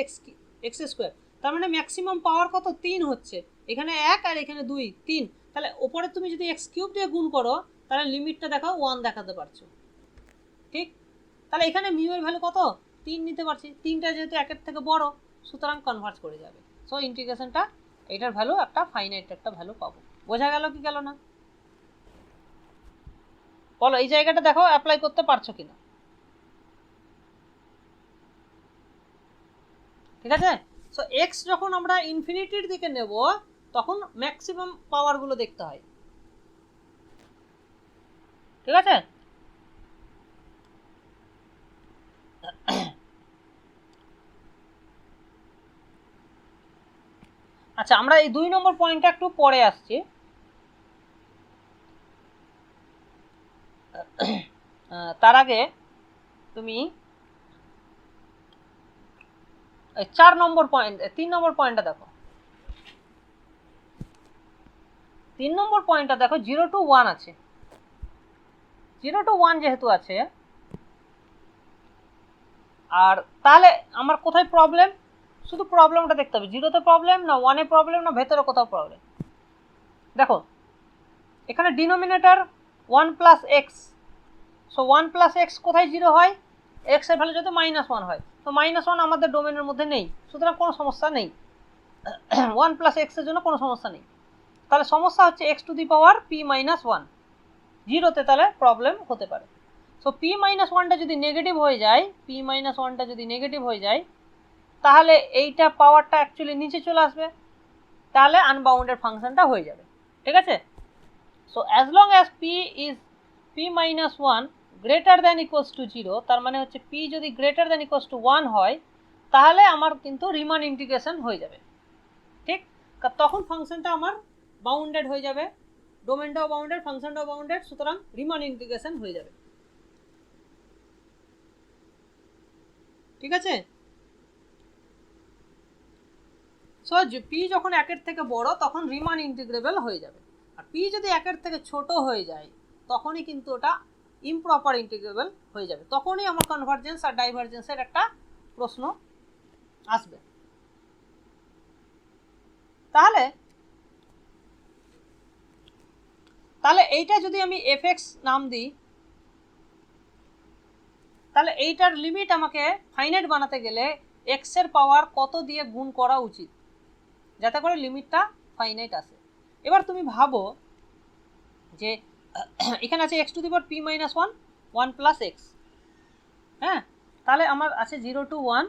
S1: x square, তার মানে ম্যাক্সিমাম পাওয়ার কত? 3 হচ্ছে, এখানে 1 আর এখানে 2 3। তাহলে ওপরে তুমি যদি এক্স কিউব দিয়ে গুণ করো তাহলে লিমিটটা দেখো 1 দেখাতে পারছো, ঠিক? তাহলে এখানে মিউ এর ভ্যালু কত? 3 নিতে পারছি, 3টা যেহেতু 1 এর থেকে বড় সুতরাং কনভার্জ করে যাবে। সো ইন্টিগ্রেশনটা এটার ভ্যালু একটা ফাইনাইট একটা ভ্যালু পাবো। বোঝা গেল কি গেল না? বলো এই জায়গাটা দেখো অ্যাপ্লাই করতে পারছো কিনা, ঠিক আছে? সো এক্স যখন আমরা ইনফিনিটির দিকে নেব তখন ম্যাক্সিমাম পাওয়ারগুলো দেখতে হয়, ঠিক আছে? আচ্ছা, আমরা এই 2 নম্বর পয়েন্টটা একটু পরে আসছি। তার আগে তুমি 4 নম্বর পয়েন্ট 3 নম্বর পয়েন্টটা দেখো। 3 নম্বর পয়েন্টটা দেখো 0 to 1 আছে। 0 to 1 যেহেতু আছে, আর তাহলে আমার কোথায় প্রবলেম? শুধু প্রবলেমটা দেখতে হবে, 0-তে প্রবলেম না 1-এ প্রবলেম না ভেতরে কোথাও প্রবলেম। দেখো এখানে denominator 1 plus x, so 1 plus x কোথায় 0 হয়? এক্স এর ভ্যালু যদি -1 হয়, তো -1 আমাদের ডোমেনের মধ্যে নেই, সুতরাং কোনো সমস্যা নেই। 1 প্লাস এক্স এর জন্য কোনো সমস্যা নেই। তাহলে সমস্যা হচ্ছে x to the power p-1, 0-তে তাহলে প্রবলেম হতে পারে। সো p-1টা যদি নেগেটিভ হয়ে যায়, p-1টা যদি নেগেটিভ হয়ে যায় তাহলে এইটা পাওয়ারটা অ্যাকচুয়ালি নিচে চলে আসবে, তাহলে আনবাউন্ডেড ফাংশনটা হয়ে যাবে, ঠিক আছে? So as long as p is p-1 greater than equals two 0, তার মানে হচ্ছে p যদি গ্রেটার দ্যান ইকুয়ালস টু 1 হয় তাহলে আমার কিন্তু রিমান ইন্টিগ্রেশন হয়ে যাবে, ঠিক? তখন ফাংশনটা আমার বাউন্ডেড হয়ে যাবে, ডোমেনটাও বাউন্ডেড ফাংশনটাও বাউন্ডেড, সুতরাং রিমান ইন্টিগ্রেশন হয়ে যাবে, ঠিক আছে? সো পি যখন 1-এর থেকে বড় তখন রিমান ইন্টিগ্রেবল হয়ে যাবে, আর পি যদি 1-এর থেকে ছোট হয়ে যায় তখনই কিন্তু ওটা ইমপ্রপার ইন্টিগ্রেবল হয়ে যাবে, তখনই আমার কনভার্জেন্স আর ডাইভারজেন্সের একটা প্রশ্ন আসবে। তাহলে এইটা যদি আমি এফ(x) নাম দিই তাহলে এইটার লিমিট আমাকে ফাইনাইট বানাতে গেলে x এর পাওয়ার কত দিয়ে গুণ করা উচিত যাতে করে লিমিটটা ফাইনাইট আসে। এবার তুমি ভাবো যে এখানে আছে x to the power p-1 1 plus x, হ্যাঁ, তাহলে আমার আছে 0 to 1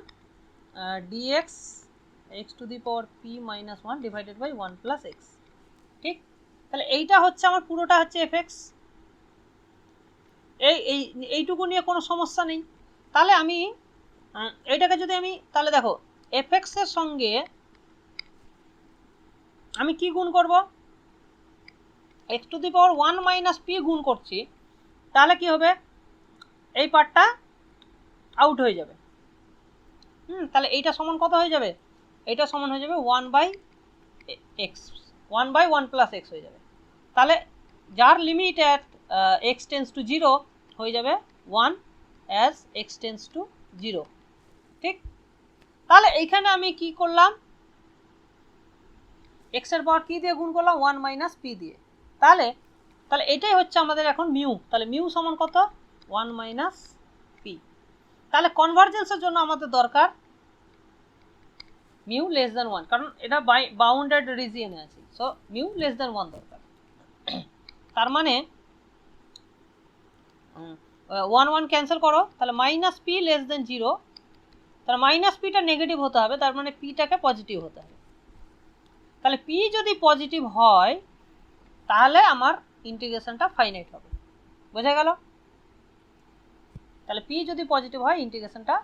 S1: dx x to the power p-1 divided by 1 plus x, ঠিক? তাহলে এইটা হচ্ছে আমার পুরোটা হচ্ছে এফ(x), এইটুকু নিয়ে কোনো সমস্যা নেই। তাহলে আমি এইটাকে যদি আমি তাহলে দেখো এফ(x) এর সঙ্গে আমি কি গুণ করব? x to the power 1 minus p গুণ করছি, তাহলে কি হবে? এই পার্টটা আউট হয়ে যাবে। তাহলে এইটা সমান কত হয়ে যাবে? এইটা সমান হয়ে যাবে 1 বাই 1 প্লাস এক্স হয়ে যাবে। তাহলে যার limit at x tends to 0 হয়ে যাবে 1 অ্যাজ x টেন্স টু 0, ঠিক? তাহলে এইখানে আমি কি করলাম? x এর পাওয়ার কি দিয়ে গুণ করলাম? 1 মাইনাস p দিয়ে। তাহলে এটাই হচ্ছে আমাদের এখন মিউ। তাহলে মিউ সমান কত? 1 মাইনাস p। তাহলে কনভার্জেন্সের জন্য আমাদের দরকার মিউ লেস দ্যান 1, কারণ এটা বাউন্ডেড রিজিয়নে আছে, সো মিউ লেস দ্যান 1 দরকার। তার মানে ওয়ান ওয়ান ক্যান্সেল করো, তাহলে minus P less than zero, তাহলে মাইনাস পিটা নেগেটিভ হতে হবে, তার মানে পিটাকে পজিটিভ হতে হবে। তাহলে পি যদি পজিটিভ হয় তাহলে আমার ইন্টিগ্রেশনটা ফাইনাইট হবে, বোঝা গেল? তাহলে পি যদি পজিটিভ হয় ইন্টিগ্রেশনটা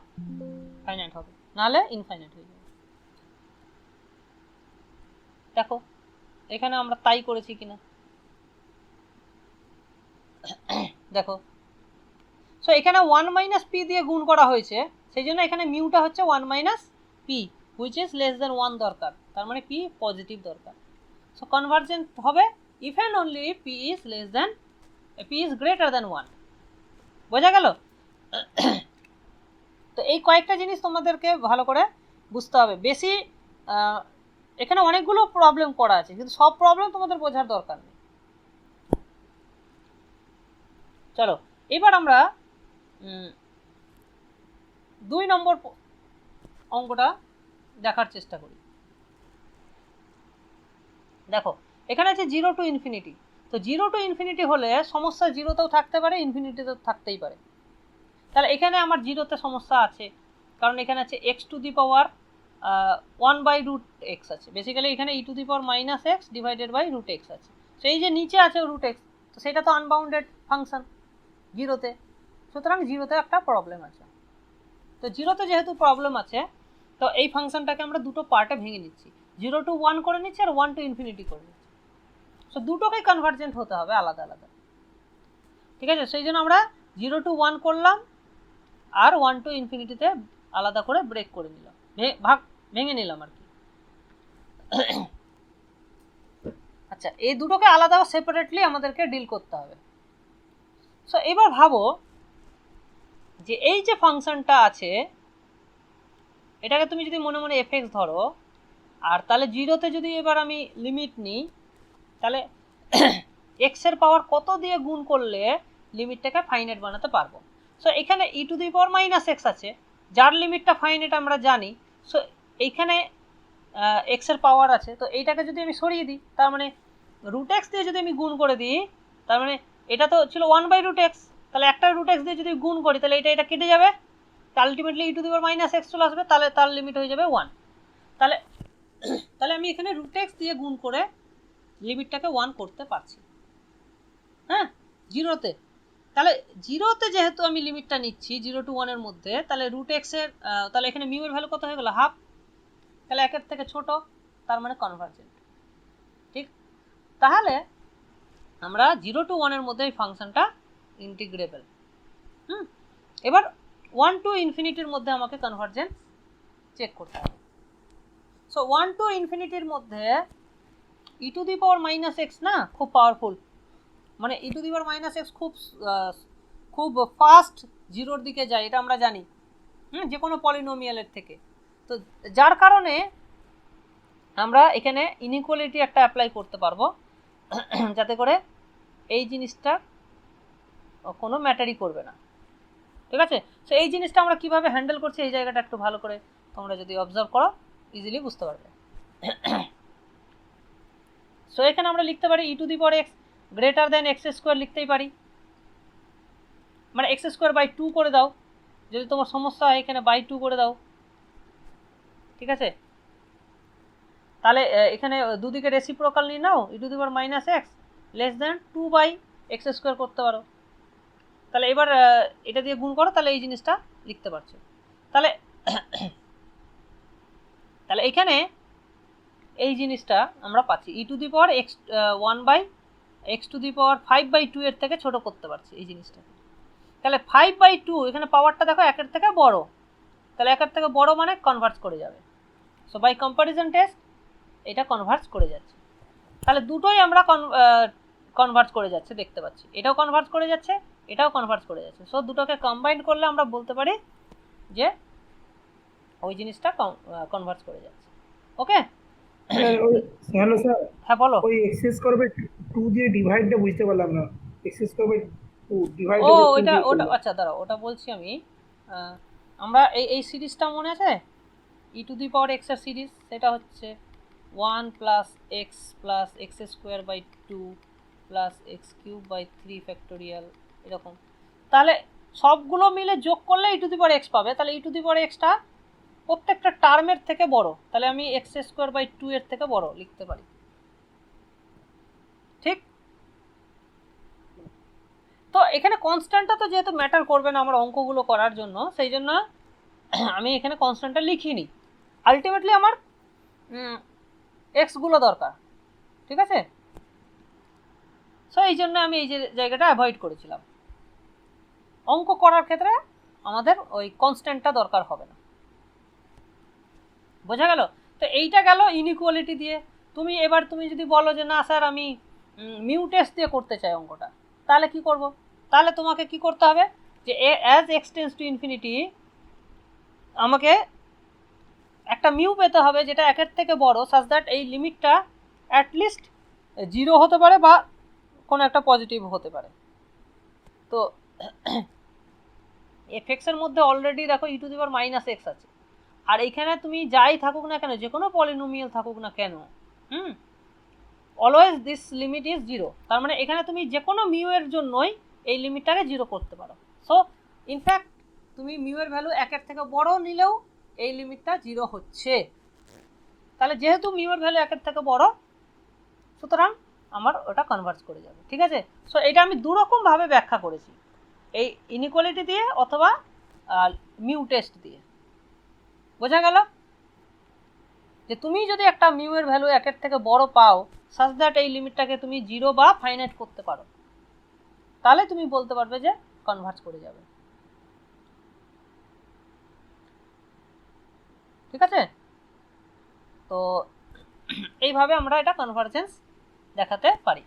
S1: ফাইনাইট হবে, নাহলে ইনফাইনাইট হয়ে যাবে। দেখো এখানে আমরা তাই করেছি কিনা, দেখো। সো এখানে ওয়ান মাইনাস পি দিয়ে গুণ করা হয়েছে, সেই জন্য এখানে মিউটা হচ্ছে one minus P which is less than one দরকার, তার মানে পি পজিটিভ দরকার। সো কনভার্জেন্ট হবে if and only if P is less than P is greater than one, বোঝা গেল? তো এই কয়েকটা জিনিস তোমাদেরকে ভালো করে বুঝতে হবে। বেশি এখানে অনেকগুলো প্রবলেম করা আছে, কিন্তু সব প্রবলেম তোমাদের বোঝার দরকার নেই। চলো এবার আমরা 2 নম্বর অঙ্কটা দেখার চেষ্টা করি। দেখো এখানে আছে 0 টু ইনফিনিটি। তো 0 টু ইনফিনিটি হলে সমস্যা 0তেও থাকতে পারে, ইনফিনিটিতেও থাকতেই পারে। তাহলে এখানে আমার 0তে সমস্যা আছে, কারণ এখানে আছে x to the power 1/√x আছে, বেসিক্যালি এখানে e to the power minus x divided by √x আছে। তো এই যে নিচে আছে √x, তো সেটা তো আনবাউন্ডেড ফাংশন 0তে, সুতরাং 0তে একটা প্রবলেম আছে। তো 0তে যেহেতু প্রবলেম আছে, তো এই ফাংশনটাকে আমরা দুটো পার্টে ভেঙে নিচ্ছি, 0 টু 1 করে নিচ্ছি আর 1 টু ইনফিনিটি করে নিচ্ছি। সো দুটোকেই কনভার্জেন্ট হতে হবে আলাদা আলাদা, ঠিক আছে? সেই জন্য আমরা 0 টু 1 করলাম আর 1 টু ইনফিনিটিতে আলাদা করে ব্রেক করে নিলাম, ভেঙে নিলাম আর কি। আচ্ছা, এই দুটোকে আলাদা সেপারেটলি আমাদেরকে ডিল করতে হবে। সো এবার ভাবো যে এই যে ফাংশনটা আছে, এটাকে তুমি যদি মনে মনে এফএক্স ধরো, আর তাহলে 0তে যদি এবার আমি লিমিট নিই, তাহলে এক্স এর পাওয়ার কত দিয়ে গুণ করলে লিমিটটাকে ফাইনাইট বানাতে পারবো? সো এখানে e to the power minus x আছে, যার লিমিটটা ফাইনাইট আমরা জানি। সো এইখানে এক্স এর পাওয়ার আছে, তো এইটাকে যদি আমি সরিয়ে দিই, তার মানে √x দিয়ে যদি আমি গুণ করে দিই, তার মানে এটা তো ছিল 1/√x, তাহলে একটা √x দিয়ে যদি গুণ করি তাহলে এটা কেটে যাবে, ultimately E to the power minus x চলে আসবে, তাহলে তার লিমিট হয়ে যাবে 1। তাহলে আমি এখানে √x দিয়ে গুণ করে লিমিটটাকে 1 করতে পারছি, হ্যাঁ, 0তে। তাহলে 0তে যেহেতু আমি লিমিটটা নিচ্ছি 0 টু 1 এর মধ্যে, তাহলে √x এর তাহলে এখানে মিউ এর ভ্যালু কত হয়ে গেল? হাফ, তাহলে 1 এর থেকে ছোট, তার মানে কনভার্জেন্ট, ঠিক? তাহলে আমরা 0 টু 1 এর মধ্যে এই ফাংশনটা ইন্টিগ্রেবল। এবার 1 টু ইনফিনিটির মধ্যে আমাকে কনভার্জেন্স চেক করতে হবে। সো 1 টু ইনফিনিটির মধ্যে e to the power minus x না খুব পাওয়ারফুল, মানে e to the power minus x খুব ফাস্ট 0-র দিকে যায়, এটা আমরা জানি, যে কোনো পলিনোমিয়ালের থেকে। তো যার কারণে আমরা এখানে ইনইকুয়ালিটি একটা অ্যাপ্লাই করতে পারবো, যাতে করে এই জিনিসটা কোনো ম্যাটারই করবে না, ঠিক আছে? সো এই জিনিসটা আমরা কিভাবে হ্যান্ডেল করছি, এই জায়গাটা একটু ভালো করে তোমরা যদি অবজার্ভ করো ইজিলি বুঝতে পারবে। সো এখানে আমরা লিখতে পারি e to the power x greater than x square, লিখতেই পারি, মানে এক্স স্কোয়ার বাই 2 করে দাও, যদি তোমার সমস্যা হয় এখানে বাই 2 করে দাও, ঠিক আছে? তাহলে এখানে দুদিকে রেসিপ্রোকাল নিয়ে নাও, e to the power minus x less than 2/x² করতে পারো। তাহলে এবার এটা দিয়ে গুণ করো, তাহলে এই জিনিসটা লিখতে পারছো। তাহলে এখানে এই জিনিসটা আমরা পাচ্ছি e to the power x 1/x to the power 5/2 এর থেকে ছোট করতে পারছি এই জিনিসটা। তাহলে 5/2 এখানে পাওয়ারটা দেখো 1 এর থেকে বড়, তাহলে 1 এর থেকে বড় মানে কনভার্জ করে যাবে। সো বাই কম্পারিজন টেস্ট এটা কনভার্জ করে যাচ্ছে, তাহলে দুটোই আমরা কনভার্জ করে যাচ্ছে দেখতে পাচ্ছি, এটাও কনভার্জ করে যাচ্ছে, এটাও কনভার্জ করে যাচ্ছে। সো দুটোকে কম্বাইন করলে আমরা বলতে পারি যে ওই জিনিসটা কনভার্জ করে যাচ্ছে। ওকে,
S2: হ্যালো স্যার,
S1: হ্যাঁ বলো।
S2: ওই এক্সেস করবে 2 দিয়ে ডিভাইডটা বুঝতে পারলাম না, এক্সেস করবে 2 ডিভাইড
S1: ও ওটা আচ্ছা দাঁড়াও, ওটা বলছি আমি। আমরা এই সিরিজটা মনে আছে, ই টু দি পাওয়ার এক্স এর সিরিজ, সেটা হচ্ছে 1 + x + x² / 2 + x³ / 3 ফ্যাক্টোরিয়াল, এরকম। তাহলে সবগুলো মিলে যোগ করলে ই টু দি পাওয়ার এক্স পাবে, তাহলে ই টু দি পাওয়ার এক্সটা প্রত্যেকটা টার্মের থেকে বড়, তাহলে আমি এক্স স্কোয়ার বাই 2 এর থেকে বড় লিখতে পারি। ঠিক, তো এখানে কনস্ট্যান্টটা তো যেহেতু ম্যাটার করবে না আমার অঙ্কগুলো করার জন্য, সেই জন্য আমি এখানে কনস্ট্যান্টটা লিখিনি। আলটিমেটলি আমার এক্সগুলো দরকার, ঠিক আছে। সো এই জন্য আমি এই যে জায়গাটা অ্যাভয়েড করেছিলাম। অঙ্ক করার ক্ষেত্রে আমাদের ওই কনস্ট্যান্টটা দরকার হবে না, বোঝা গেল। তো এইটা গেল ইনইকুয়ালিটি দিয়ে। তুমি যদি বলো যে না স্যার আমি মিউ টেস্ট দিয়ে করতে চাই অঙ্কটা, তাহলে কি করব? তাহলে তোমাকে কি করতে হবে যে as x tends to infinity আমাকে একটা মিউ পেতে হবে যেটা একের থেকে বড়, সাচ দ্যাট এই লিমিটটা অ্যাটলিস্ট 0 হতে পারে বা কোনো একটা পজিটিভ হতে পারে। তো এফএক্স এর মধ্যে অলরেডি দেখো e to the power minus x আছে, আর এইখানে তুমি যাই থাকুক না কেন, যে কোনো পলিনোমিয়াল থাকুক না কেন, অলওয়েজ দিস লিমিট ইজ 0। তার মানে এখানে তুমি যে কোনো মিউ এর জন্যই এই লিমিটটাকে 0 করতে পারো। সো ইনফ্যাক্ট তুমি মিউ এর ভ্যালু 1 এর থেকে বড় নিলেও এই লিমিটটা 0 হচ্ছে। তাহলে যেহেতু মিউ এর ভ্যালু 1 এর থেকে বড়, সুতরাং আমার ওটা কনভার্জ করে যাবে, ঠিক আছে। সো এটা আমি দুরকম ভাবে ব্যাখ্যা করেছি, এই ইনইকুয়ালিটি দিয়ে অথবা মিউ টেস্ট দিয়ে। বোঝা গেল যে তুমি যদি একটা মিউ এর ভ্যালু 1 এর থেকে বড় পাও, সাচ দ্যাট এই লিমিটটাকে তুমি 0 বা ফাইনাইট করতে পারো, তাহলে তুমি বলতে পারবে যে কনভার্জ করে যাবে, ঠিক আছে। তো এইভাবে আমরা এটা কনভার্জেন্স দেখাতে পারি।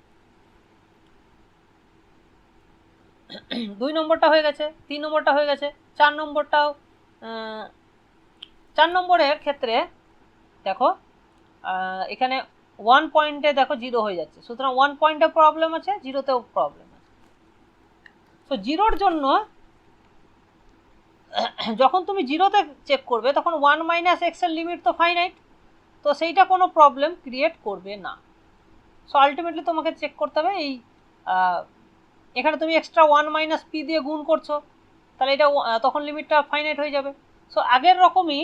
S1: 2 নম্বরটা হয়ে গেছে, 3 নম্বরটা হয়ে গেছে, 4 নম্বরটাও 4 নম্বরের ক্ষেত্রে দেখো এখানে 1 পয়েন্টে দেখো 0 হয়ে যাচ্ছে, সুতরাং 1 পয়েন্টে প্রবলেম আছে, 0তেও প্রবলেম আছে। তো 0-র জন্য যখন তুমি 0তে চেক করবে তখন 1 মাইনাস এক্স এর লিমিট তো ফাইনাইট, তো সেইটা কোনো প্রবলেম ক্রিয়েট করবে না। সো আলটিমেটলি তোমাকে চেক করতে হবে এই এখানে তুমি এক্সট্রা 1 মাইনাস পি দিয়ে গুণ করছো, তাহলে এটা তখন লিমিটটা ফাইনাইট হয়ে যাবে। সো আগের রকমই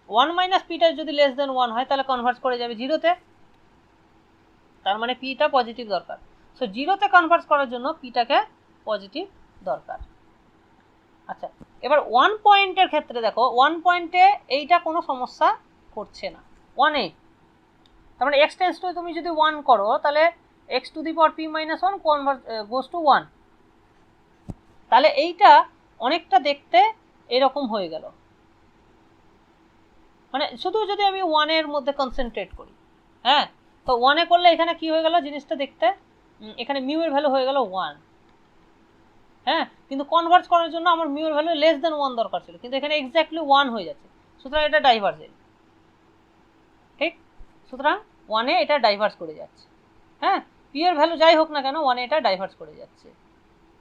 S1: 1 মাইনাস পিটা যদি লেস দেন 1 হয় তাহলে কনভার্ট করে যাবে 0তে, তার মানে পিটা পজিটিভ দরকার। সো 0তে কনভার্ট করার জন্য পিটাকে পজিটিভ দরকার। আচ্ছা, এবার 1 পয়েন্টের ক্ষেত্রে দেখো 1 পয়েন্টে এইটা কোনো সমস্যা করছে না, 1-এ। তার মানে এক্স টেন্স টু তুমি যদি 1 করো তাহলে x to the power p minus 1 convert goes to 1, তাহলে এইটা অনেকটা দেখতে এরকম হয়ে গেল। মানে শুধু যদি আমি 1-এর মধ্যে কনসেন্ট্রেট করি, হ্যাঁ, তো 1-এ করলে এখানে কি হয়ে গেল জিনিসটা দেখতে, এখানে মিউ এর ভ্যালু হয়ে গেল 1, হ্যাঁ, কিন্তু কনভার্ট করার জন্য আমার মিউ এর ভ্যালু লেস দেন 1 দরকার ছিল, কিন্তু এখানে এক্স্যাক্টলি 1 হয়ে যাচ্ছে, সুতরাং এটা ডাইভার্জেন্ট, ঠিক। সুতরাং 1-এ এটা ডাইভার্স করে যাচ্ছে, হ্যাঁ, পি এর ভ্যালু যাই হোক না কেন 1-এ এটা ডাইভার্স করে যাচ্ছে।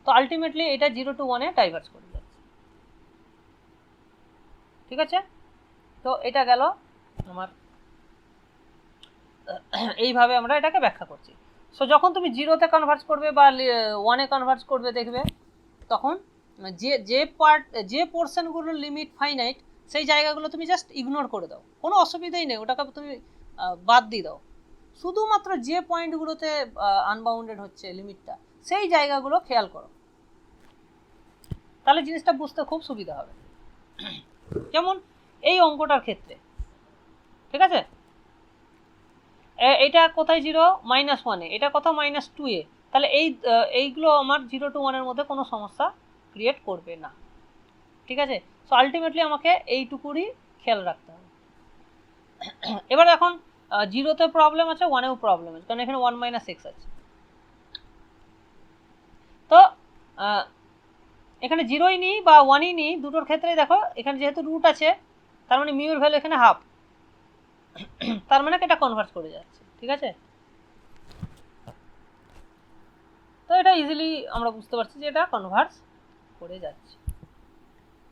S1: তো আলটিমেটলি এটা 0 to 1-এ ডাইভার্স করে যাচ্ছে, ঠিক আছে। তো এটা গেল আমার, এইভাবে আমরা এটাকে ব্যাখ্যা করছি। সো যখন তুমি 0-তে কনভার্ট করবে বা 1-এ কনভার্ট করবে দেখবে তখন যে পোর্শনগুলোর লিমিট ফাইনাইট সেই জায়গাগুলো তুমি জাস্ট ইগনোর করে দাও, কোনো অসুবিধাই নেই, ওটাকে তুমি বাদ দিয়ে দাও। শুধুমাত্র যে পয়েন্টগুলোতে আনবাউন্ডেড হচ্ছে লিমিটটা সেই জায়গাগুলো খেয়াল করো, তাহলে জিনিসটা বুঝতে খুব সুবিধা হবে। যেমন এই অঙ্কটার ক্ষেত্রে, ঠিক আছে, এটা কোথায় 0 -1-এ, এটা কোথাও -2-এ, তাহলে এইগুলো আমার 0 to 1-এর মধ্যে কোনো সমস্যা ক্রিয়েট করবে না, ঠিক আছে। সো আলটিমেটলি আমাকে এইটুকুরই খেয়াল রাখতে হবে। এবার এখন 0-তে প্রবলেম আছে, 1-এও প্রবলেম আছে, কারণ এখানে 1 মাইনাস এক্স আছে। তো এখানে 0-ই নিই বা 1-ই নিই, দুটোর ক্ষেত্রেই দেখো এখানে যেহেতু রুট আছে তার মানে মিউ এর ভ্যালু এখানে হাফ, তার মানে এটা কনভার্ট করে যাচ্ছে, ঠিক আছে। তো এটা ইজিলি আমরা বুঝতে পারছি যে এটা কনভার্স করে যাচ্ছে।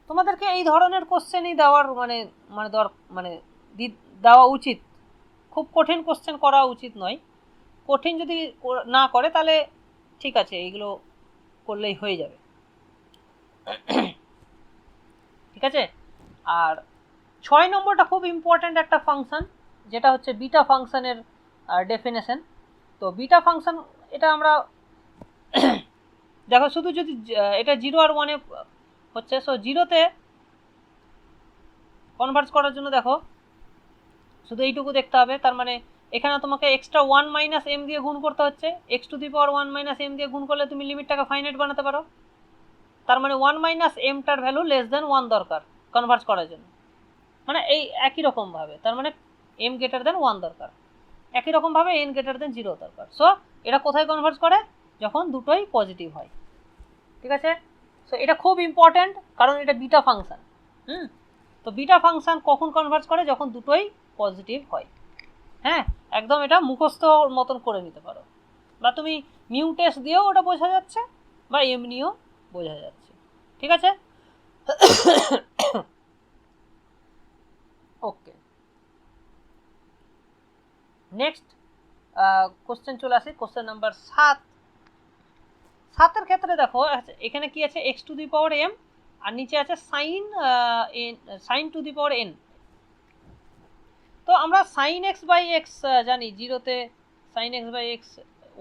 S1: তোমাদেরকে এই ধরনের কোশ্চেনই দেওয়ার মানে দেওয়া উচিত, খুব কঠিন কোশ্চেন করা উচিত নয়। কঠিন যদি না করে তাহলে ঠিক আছে, এইগুলো করলেই হয়ে যাবে। ঠিক আছে। আর 6 নম্বরটা খুব ইম্পর্ট্যান্ট একটা ফাংশন, যেটা হচ্ছে বিটা ফাংশনের ডেফিনেশন। তো বিটা ফাংশন এটা আমরা দেখো শুধু যদি এটা 0 আর 1 এ হচ্ছে, সো 0-তে কনভার্জ করার জন্য দেখো শুধু এইটুকু দেখতে হবে। তার মানে এখানে তোমাকে এক্সট্রা 1 মাইনাস এম দিয়ে গুণ করতে হচ্ছে। X to the power 1 minus m দিয়ে গুণ করলে তুমি লিমিটটাকে ফাইনাইট বানাতে পারো। তার মানে 1 মাইনাস এমটার ভ্যালু লেস দেন 1 দরকার কনভার্জ করার জন্য, মানে এই একই রকমভাবে। তার মানে এম গ্রেটার দেন 1 দরকার, একই রকমভাবে এন গ্রেটার দেন 0 দরকার। সো এটা কোথায় কনভার্জ করে? যখন দুটোই পজিটিভ হয়। ঠিক আছে, সো এটা খুব ইম্পর্ট্যান্ট কারণ এটা বিটা ফাংশন। তো বিটা ফাংশন কখন কনভার্জ করে? যখন দুটোই পজিটিভ হয়। হ্যাঁ, একদম এটা মুখস্থ মতন করে নিতে পারো, বা তুমি মিউ টেস্ট দিয়েও ওটা বোঝা যাচ্ছে, বা এমনিও বোঝা যাচ্ছে। ঠিক আছে, ওকে। নেক্সট কোশ্চেন চলে আসে, কোশ্চেন নাম্বার 7। 7-এর ক্ষেত্রে দেখো এখানে কি আছে? X to the power m, আর নিচে আছে sine to the power n. তো আমরা সাইন এক্স বাই এক্স জানি 0-তে সাইন এক্স বাই এক্স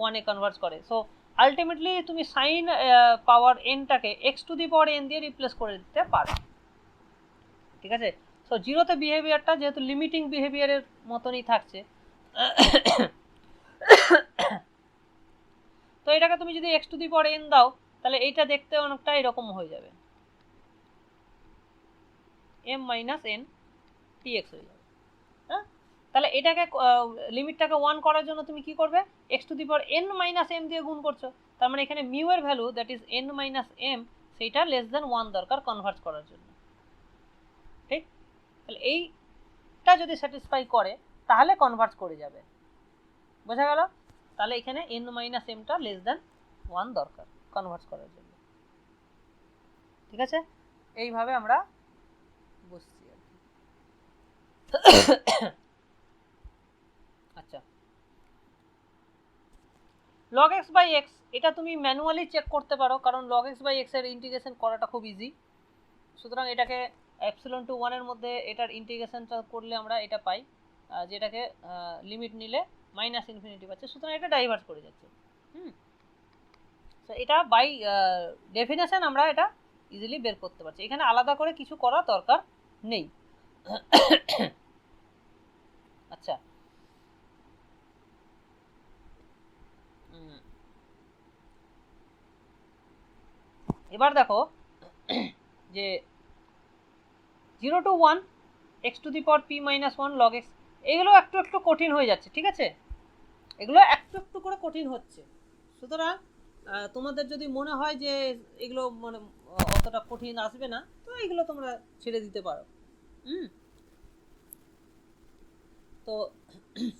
S1: 1-এ কনভার্ট করে। সো আলটিমেটলি তুমি সাইন পাওয়ার এনটাকে x to the power n দিয়ে রিপ্লেস করে দিতে পারো। ঠিক আছে, সো 0-তে বিহেভিয়ারটা যেহেতু লিমিটিং বিহেভিয়ারের মতনই থাকছে, তো এটাকে তুমি যদি x to the power n দাও, তাহলে এইটা দেখতে অনেকটা এরকম হয়ে যাবে, m minus n t x হয়ে যাবে। হ্যাঁ, তাহলে এটাকে লিমিটটাকে 1 করার জন্য তুমি কি করবে? X to the power n minus m দিয়ে গুণ করছো। তার মানে এখানে মিউ এর value that is n minus m, সেইটা লেস দেন 1 দরকার কনভার্ট করার জন্য। ঠিক, তাহলে এইটা যদি স্যাটিসফাই করে তাহলে কনভার্ট করে যাবে। বোঝা গেল? তাহলে এখানে এন মাইনাস এমটা লেস দেন 1 দরকার কনভার্ট করার জন্য। ঠিক আছে, এইভাবে আমরা বুঝছি আর কি। আচ্ছা, log x বাই এক্স এটা তুমি ম্যানুয়ালি চেক করতে পারো, কারণ log x বাই এক্স এর ইন্টিগ্রেশন করাটা খুব ইজি। সুতরাং এটাকে এপসিলন টু 1 এর মধ্যে এটার ইন্টিগ্রেশনটা করলে আমরা এটা পাই, যেটাকে লিমিট নিলে মাইনাস ইনফিনিটি পাচ্ছে। সুতরাং এটা ডাইভার্স করে যাচ্ছে। তো এটা বাই ডেফিনেশন আমরা এটা ইজিলি বের করতে পারছি, এখানে আলাদা করে কিছু করার দরকার নেই। আচ্ছা, এবার দেখো যে 0 to 1 x to the power p minus 1 log x, এগুলো একটু একটু কঠিন হয়ে যাচ্ছে। ঠিক আছে, এগুলো একটু একটু করে কঠিন হচ্ছে। সুতরাং তোমাদের যদি মনে হয় যে এগুলো মানে অতটা কঠিন আসবে না, তো এগুলো তোমরা ছেড়ে দিতে পারো। তো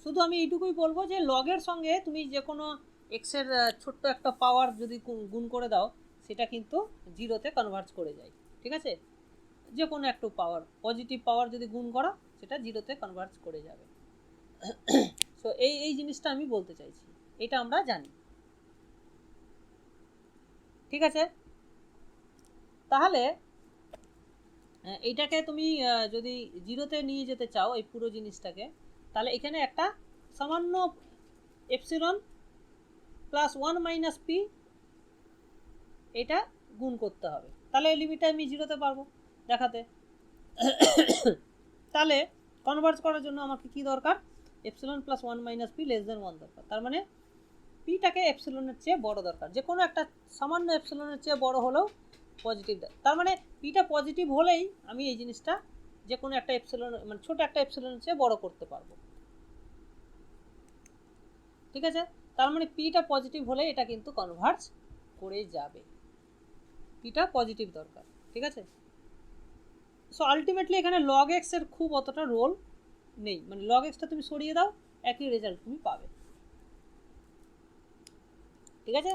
S1: শুধু আমি এইটুকুই বলবো যে লগের সঙ্গে তুমি যে কোনো এক্সের ছোট্ট একটা পাওয়ার যদি গুণ করে দাও, সেটা কিন্তু 0-তে কনভার্ট করে যায়। ঠিক আছে, যে কোনো একটু পাওয়ার, পজিটিভ পাওয়ার যদি গুণ করো, সেটা 0-তে কনভার্ট করে যাবে। সো এই জিনিসটা আমি বলতে চাইছি, এটা আমরা জানি। ঠিক আছে, তাহলে এইটাকে তুমি যদি 0-তে নিয়ে যেতে চাও এই পুরো জিনিসটাকে, তাহলে এখানে একটা সামান্য এপসিলন প্লাস 1 মাইনাস পি এটা গুণ করতে হবে, তাহলে এই লিমিটটা আমি 0-তে পারবো দেখাতে। তাহলে কনভার্ট করার জন্য আমাকে কি দরকার? Epsilon plus 1 minus P less than 1 দরকার। তার মানে পিটাকে এপসিলনের চেয়ে বড় দরকার, যে কোনো একটা সামান্য এপসিলনের চেয়ে বড় হলেও পজিটিভ। তার মানে পিটা পজিটিভ হলেই আমি এই জিনিসটা যে কোনো একটা এপসিলন মানে ছোট একটা এপসিলনের চেয়ে বড় করতে পারবো। ঠিক আছে, তার মানে পিটা পজিটিভ হলে এটা কিন্তু কনভার্জ করে যাবে, পিটা পজিটিভ দরকার। ঠিক আছে, সো আলটিমেটলি এখানে log x এর খুব অতটা রোল নেই, মানে log x টা তুমি সরিয়ে দাও, একই রেজাল্ট তুমি পাবে। ঠিক আছে,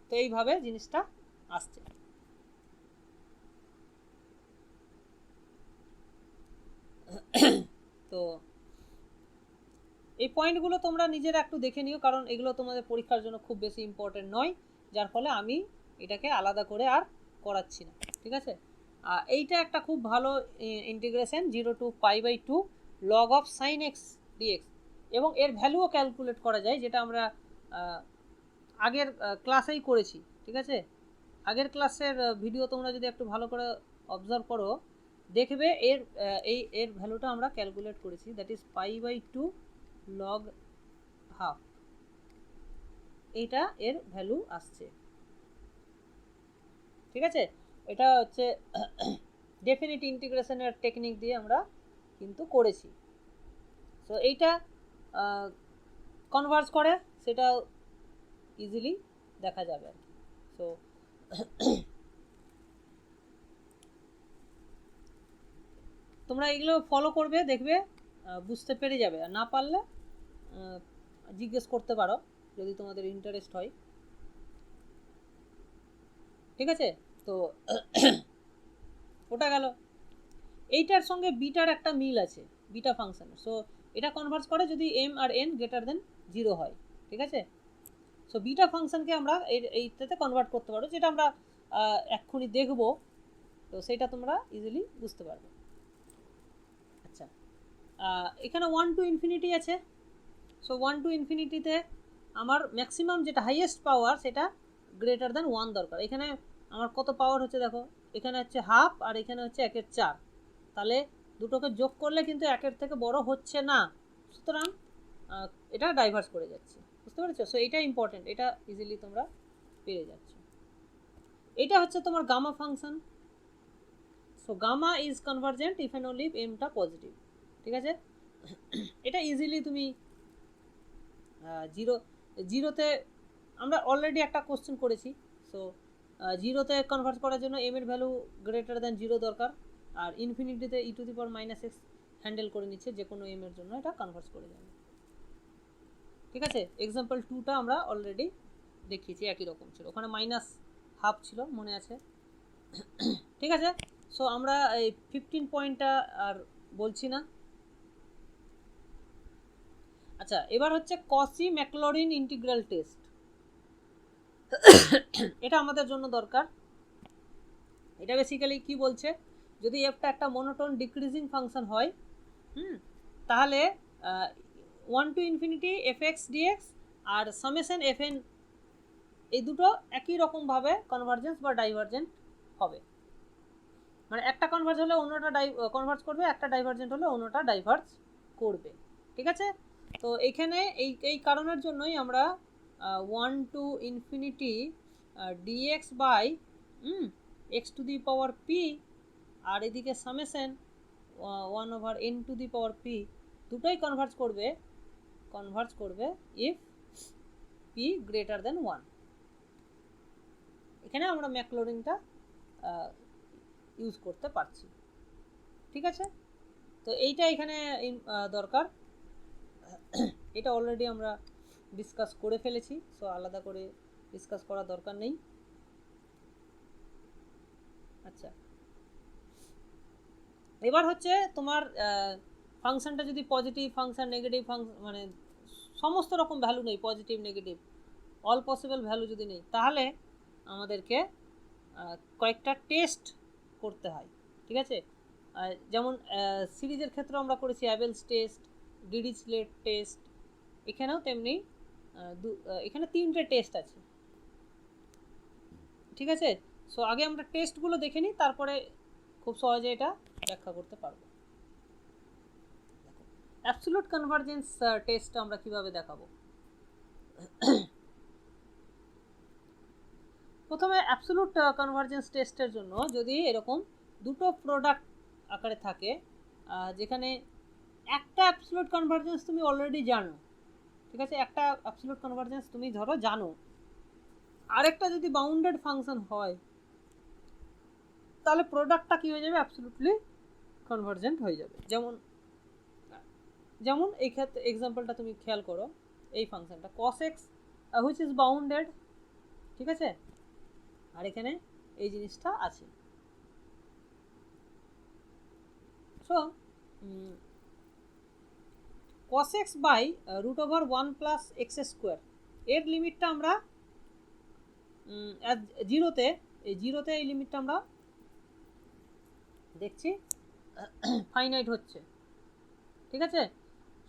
S1: তো এইভাবে জিনিসটা আসছে। তো এই পয়েন্টগুলো তোমরা নিজেরা একটু দেখে নিও, কারণ এগুলো তোমাদের পরীক্ষার জন্য খুব বেশি ইম্পর্টেন্ট নয়, যার ফলে আমি এটাকে আলাদা করে আর করাচ্ছি না, ঠিক আছে। এইটা একটা খুব ভালো integration, 0 to π/2 log of sin x dx, এবং এর ভ্যালুও ক্যালকুলেট করা যায়, যেটা আমরা আগের ক্লাসেই করেছি, ঠিক আছে। আগের ক্লাসের ভিডিও তোমরা যদি একটু ভালো করে অবজার্ভ করো দেখবে এর ভ্যালুটা আমরা ক্যালকুলেট করেছি, দ্যাট ইজ π/2 log হাফ, এইটা এর ভ্যালু আসছে, ঠিক আছে। এটা হচ্ছে ডেফিনিট ইন্টিগ্রেশনের টেকনিক দিয়ে আমরা কিন্তু করেছি। সো এইটা কনভার্জ করে সেটা ইজিলি দেখা যাবে আর কি। সো তোমরা এগুলো ফলো করবে, দেখবে বুঝতে পেরে যাবে, আর না পারলে জিজ্ঞেস করতে পারো যদি তোমাদের ইন্টারেস্ট হয়, ঠিক আছে। তো ওটা গেল। এইটার সঙ্গে বিটার একটা মিল আছে, বিটা ফাংশনের। সো এটা কনভার্স করে যদি m আর n গ্রেটার দেন 0 হয়, ঠিক আছে। সো বিটা ফাংশনকে আমরা এইটাতে কনভার্ট করতে পারো, যেটা আমরা এক্ষুনি দেখব, তো সেটা তোমরা ইজিলি বুঝতে পারবে। আচ্ছা, এখানে 1 to infinity আছে। সো 1 to ইনফিনিটিতে আমার ম্যাক্সিমাম যেটা হাইয়েস্ট পাওয়ার সেটা গ্রেটার দেন 1 দরকার। এখানে আমার কত পাওয়ার হচ্ছে দেখো, এখানে হচ্ছে হাফ আর এখানে হচ্ছে 1/4, তাহলে দুটোকে যোগ করলে কিন্তু 1 থেকে বড় হচ্ছে না, সুতরাং এটা ডাইভার্স করে যাচ্ছে, বুঝতে পেরেছো। সো এটা ইম্পর্টেন্ট, এটা ইজিলি তোমরা পেয়ে যাচ্ছ। এটা হচ্ছে তোমার gamma function. So gamma is convergent if and only if এমটা পজিটিভ, ঠিক আছে। এটা ইজিলি তুমি জিরোতে আমরা অলরেডি একটা কোশ্চেন করেছি। সো জিরোতে কনভার্ট করার জন্য এম এর ভ্যালু গ্রেটার দ্যান 0 দরকার, আর ইনফিনিটিতে e⁻⁻x হ্যান্ডেল করে নিচ্ছে যে কোনো এম এর জন্য, এটা কনভার্ট করে যাবে, ঠিক আছে। এক্সাম্পল 2টা আমরা অলরেডি দেখিয়েছি, একই রকম ছিল, ওখানে -1/2 ছিল মনে আছে, ঠিক আছে। সো আমরা এই 15 পয়েন্টটা আর বলছি না। আচ্ছা, এবার হচ্ছে কসি ম্যাকলরিন ইন্টিগ্রাল টেস্ট। এটা আমাদের জন্য দরকার। এটা বেসিক্যালি কি বলছে, যদি এফটা একটা মনোটোন ডিক্রিজিং ফাংশন হয়, তাহলে 1 to ইনফিনিটি fx dx আর সামেশন fn এই দুটো একই রকমভাবে কনভার্জেন্স বা ডাইভার্জেন্ট হবে, মানে একটা কনভার্জ হলে অন্যটা কনভার্জ করবে, একটা ডাইভার্জেন্ট হলে অন্যটা ডাইভার্জ করবে, ঠিক আছে। তো এইখানে এই কারণের জন্যই আমরা 1 to infinity dx by x to the power p আর এদিকে summation 1/n to the power p দুটোই কনভার্জ করবে ইফ p গ্রেটার দেন 1। এখানে আমরা ম্যাকলরিনটা ইউজ করতে পারছি, ঠিক আছে। তো এইটা এখানে দরকার, এটা অলরেডি আমরা ডিসকাস করে ফেলেছি, সো আলাদা করে ডিসকাস করার দরকার নেই। আচ্ছা, এবার হচ্ছে তোমার ফাংশনটা যদি পজিটিভ ফাংশন, নেগেটিভ ফাংশন, মানে সমস্ত রকম ভ্যালু নেই, positive negative all possible value যদি নেই, তাহলে আমাদেরকে কয়েকটা টেস্ট করতে হয়, ঠিক আছে। যেমন সিরিজের ক্ষেত্রে আমরা করেছি অ্যাবেলস টেস্ট, ডিরিচলেট টেস্ট, এখানেও তেমনি এখানে 3টে টেস্ট আছে, ঠিক আছে। সো আগে আমরা টেস্টগুলো দেখে নিই, তারপরে খুব সহজে এটা ব্যাখ্যা করতে পারবো। অ্যাবসলিউট কনভার্জেন্স টেস্ট আমরা কিভাবে দেখাবো। প্রথমে অ্যাবসলিউট কনভার্জেন্স টেস্টের জন্য যদি এরকম দুটো প্রোডাক্ট আকারে থাকে, যেখানে একটা অ্যাবসলিউট কনভার্জেন্স তুমি অলরেডি জানো, ঠিক আছে, একটা অ্যাবসলিউট কনভার্জেন্স তুমি ধরো জানো, আরেকটা যদি বাউন্ডেড ফাংশন হয়, তাহলে প্রোডাক্টটা কি হয়ে যাবে, অ্যাবসলিউটলি কনভার্জেন্ট হয়ে যাবে। যেমন এই ক্ষেত্রে এক্সাম্পলটা তুমি খেয়াল করো, এই ফাংশনটা cos x which is bounded, ঠিক আছে, আর এখানে এই জিনিসটা আছে। So cos x by √1 + x² এর লিমিটটা আমরা 0তে এই জিরোতে এই লিমিটটা আমরা দেখছি ফাইনাইট হচ্ছে, ঠিক আছে।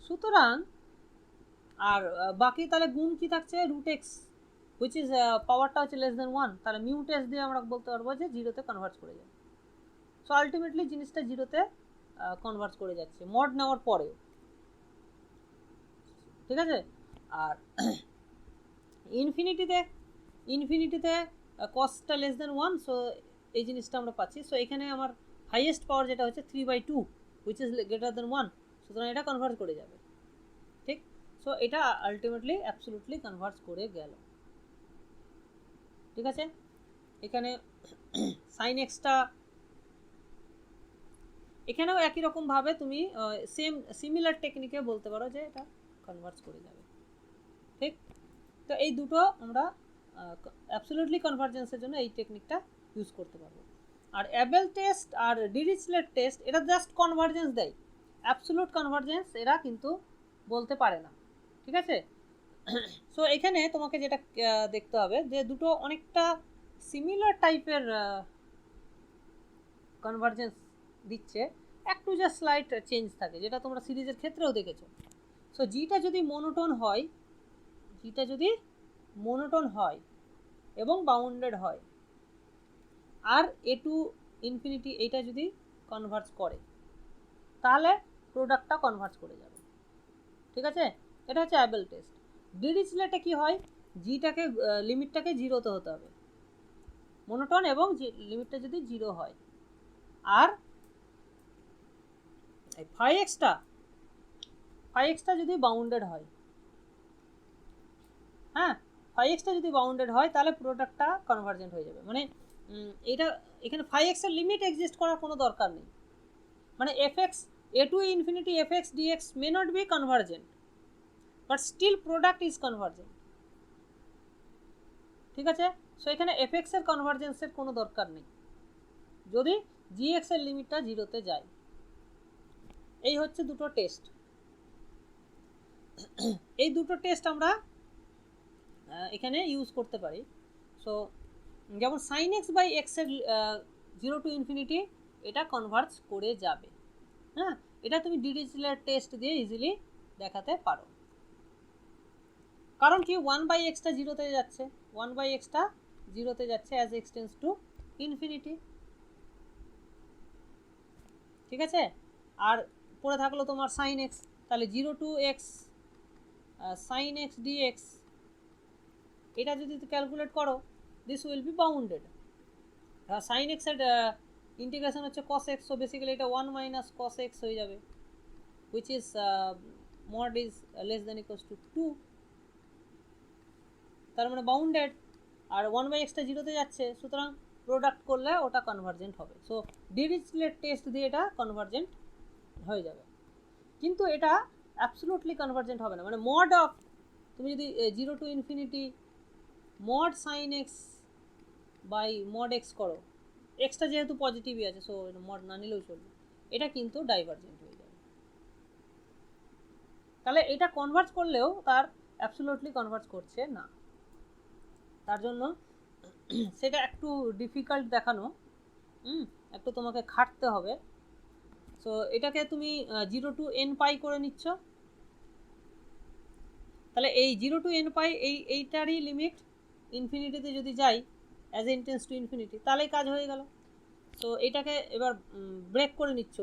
S1: সুতরাং আর বাকি তাহলে গুণ কি থাকছে, রুট এক্স হুইচ ইজ পাওয়ারটা হচ্ছে লেস দেন 1, তাহলে মিউ টেস্ট দিয়ে আমরা বলতে পারবো যে জিরোতে কনভার্ট করে যাবে। সো আলটিমেটলি জিনিসটা জিরোতে কনভার্ট করে যাচ্ছে মড নেওয়ার পরেও, ঠিক আছে। আর ইনফিনিটিতে কস্টটা লেস দেন 1, সো এই জিনিসটা আমরা পাচ্ছি। সো এখানে আমার হাইয়েস্ট পাওয়ার যেটা হচ্ছে 3/2 হুইচ ইজ গ্রেটার দেন 1, সুতরাং এটা কনভার্ট করে যাবে, ঠিক। সো এটা আলটিমেটলি অ্যাবসোলুটলি কনভার্ট করে গেল, ঠিক আছে। এখানে সাইন এক্সটা এখানেও একই রকমভাবে তুমি সিমিলার টেকনিকে বলতে পারো যে এটা কনভার্ট করে যাবে, ঠিক। তো এই দুটো আমরা অ্যাবসোলিউটলি কনভার্জেন্সের জন্য এই টেকনিকটা ইউজ করতে পারবো। আর অ্যাবেল টেস্ট আর ডিরিচলেট টেস্ট এটা জাস্ট কনভার্জেন্স দেয়, অ্যাবসোলিউট কনভার্জেন্স এরা কিন্তু বলতে পারে না, ঠিক আছে। সো এখানে তোমাকে যেটা দেখতে হবে যে দুটো অনেকটা সিমিলার টাইপের কনভার্জেন্স দিচ্ছে, একটু যা স্লাইট চেঞ্জ থাকে, যেটা তোমরা সিরিজের ক্ষেত্রেও দেখেছো। সো জিটা যদি মোনোটোন হয় এবং বাউন্ডেড হয়, আর এ টু ইনফিনিটি এইটা যদি কনভার্জ করে, তাহলে প্রোডাক্টটা কনভার্জ করে যাবে, ঠিক আছে। এটা হচ্ছে অ্যাবেল টেস্ট। ডিরিচলেটে কি হয়, জিটাকে লিমিটটাকে জিরোতে হতে হবে মোনোটোন, এবং লিমিটটা যদি জিরো হয়, আর এই ফাই এক্সটা যদি বাউন্ডেড হয়, হ্যাঁ, ফাই এক্সটা যদি বাউন্ডেড হয় তাহলে প্রোডাক্টটা কনভার্জেন্ট হয়ে যাবে। মানে এটা এখানে ফাই এক্সের লিমিট এক্সিস্ট করার কোনো দরকার নেই, মানে f x a to infinity f x d x may not be convergent but still product is convergent, ঠিক আছে। সো এখানে এফ এক্সের কনভার্জেন্সের কোনো দরকার নেই যদি জি এক্সের লিমিটটা জিরোতে যায়। এই হচ্ছে দুটো টেস্ট। এই দুটো টেস্ট আমরা এখানে ইউজ করতে পারি। সো যেমন সাইন এক্স বাই এক্সের 0 টু ইনফিনিটি এটা কনভার্জ করে যাবে, হ্যাঁ, এটা তুমি ডিরিচলেট টেস্ট দিয়ে ইজিলি দেখাতে পারো। কারণ কি 1/xটা জিরোতে যাচ্ছে, 1/xটা জিরোতে যাচ্ছে as x tends to infinity, ঠিক আছে। আর পরে থাকলো তোমার সাইন এক্স, তাহলে 0 to x sine x d x, এটা যদি ক্যালকুলেট করো this will be bounded. Sine এক্সের ইন্টিগ্রেশন হচ্ছে কস এক্স, সো বেসিক্যালি এটা 1 মাইনাস কস এক্স হয়ে যাবে which is mod is less than equals to 2, তার মানে বাউন্ডেড। আর 1/xটা জিরোতে যাচ্ছে, সুতরাং প্রোডাক্ট করলে ওটা কনভার্জেন্ট হবে। সো ডিরিচলেট টেস্ট দিয়ে এটা কনভার্জেন্ট হয়ে যাবে, কিন্তু এটা অ্যাবসোলুটলি কনভার্জেন্ট হবে না। মানে মড অফ তুমি যদি 0 to infinity mod sine x by mod x করো, এক্সটা যেহেতু পজিটিভই আছে সো মড না নিলেও চলবে, এটা কিন্তু ডাইভার্জেন্ট হয়ে যাবে। তাহলে এটা কনভার্জ করলেও তার অ্যাবসোলুটলি কনভার্জ করছে না, তার জন্য সেটা একটু ডিফিকাল্ট দেখানো, একটু তোমাকে খাটতে হবে। সো এটাকে তুমি 0 টু এন পাই করে নিচ্ছ, তাহলে এই 0 টু এন পাই এইটারই লিমিট ইনফিনিটিতে যদি যাই অ্যাজ ইন্টেন্স টু ইনফিনিটি, তাহলেই কাজ হয়ে গেল। সো এটাকে এবার ব্রেক করে নিচ্ছ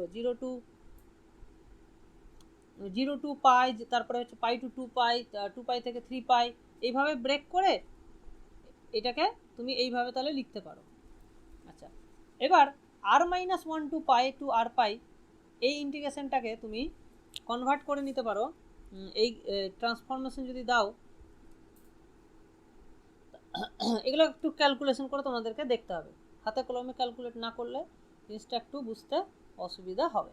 S1: 0 টু পাই, তারপরে হচ্ছে পাই টু 2 পাই, 2 পাই থেকে 3 পাই, এইভাবে ব্রেক করে এটাকে তুমি এইভাবে তাহলে লিখতে পারো। আচ্ছা, এবার r-1 টু পাই টু আর পাই এই ইন্টিগ্রেশনটাকে তুমি কনভার্ট করে নিতে পারো। এই ট্রান্সফরমেশন যদি দাও, এগুলো একটু ক্যালকুলেশন করে তোমাদেরকে দেখতে হবে, হাতে কলমে ক্যালকুলেট না করলে জিনিসটা একটু বুঝতে অসুবিধা হবে।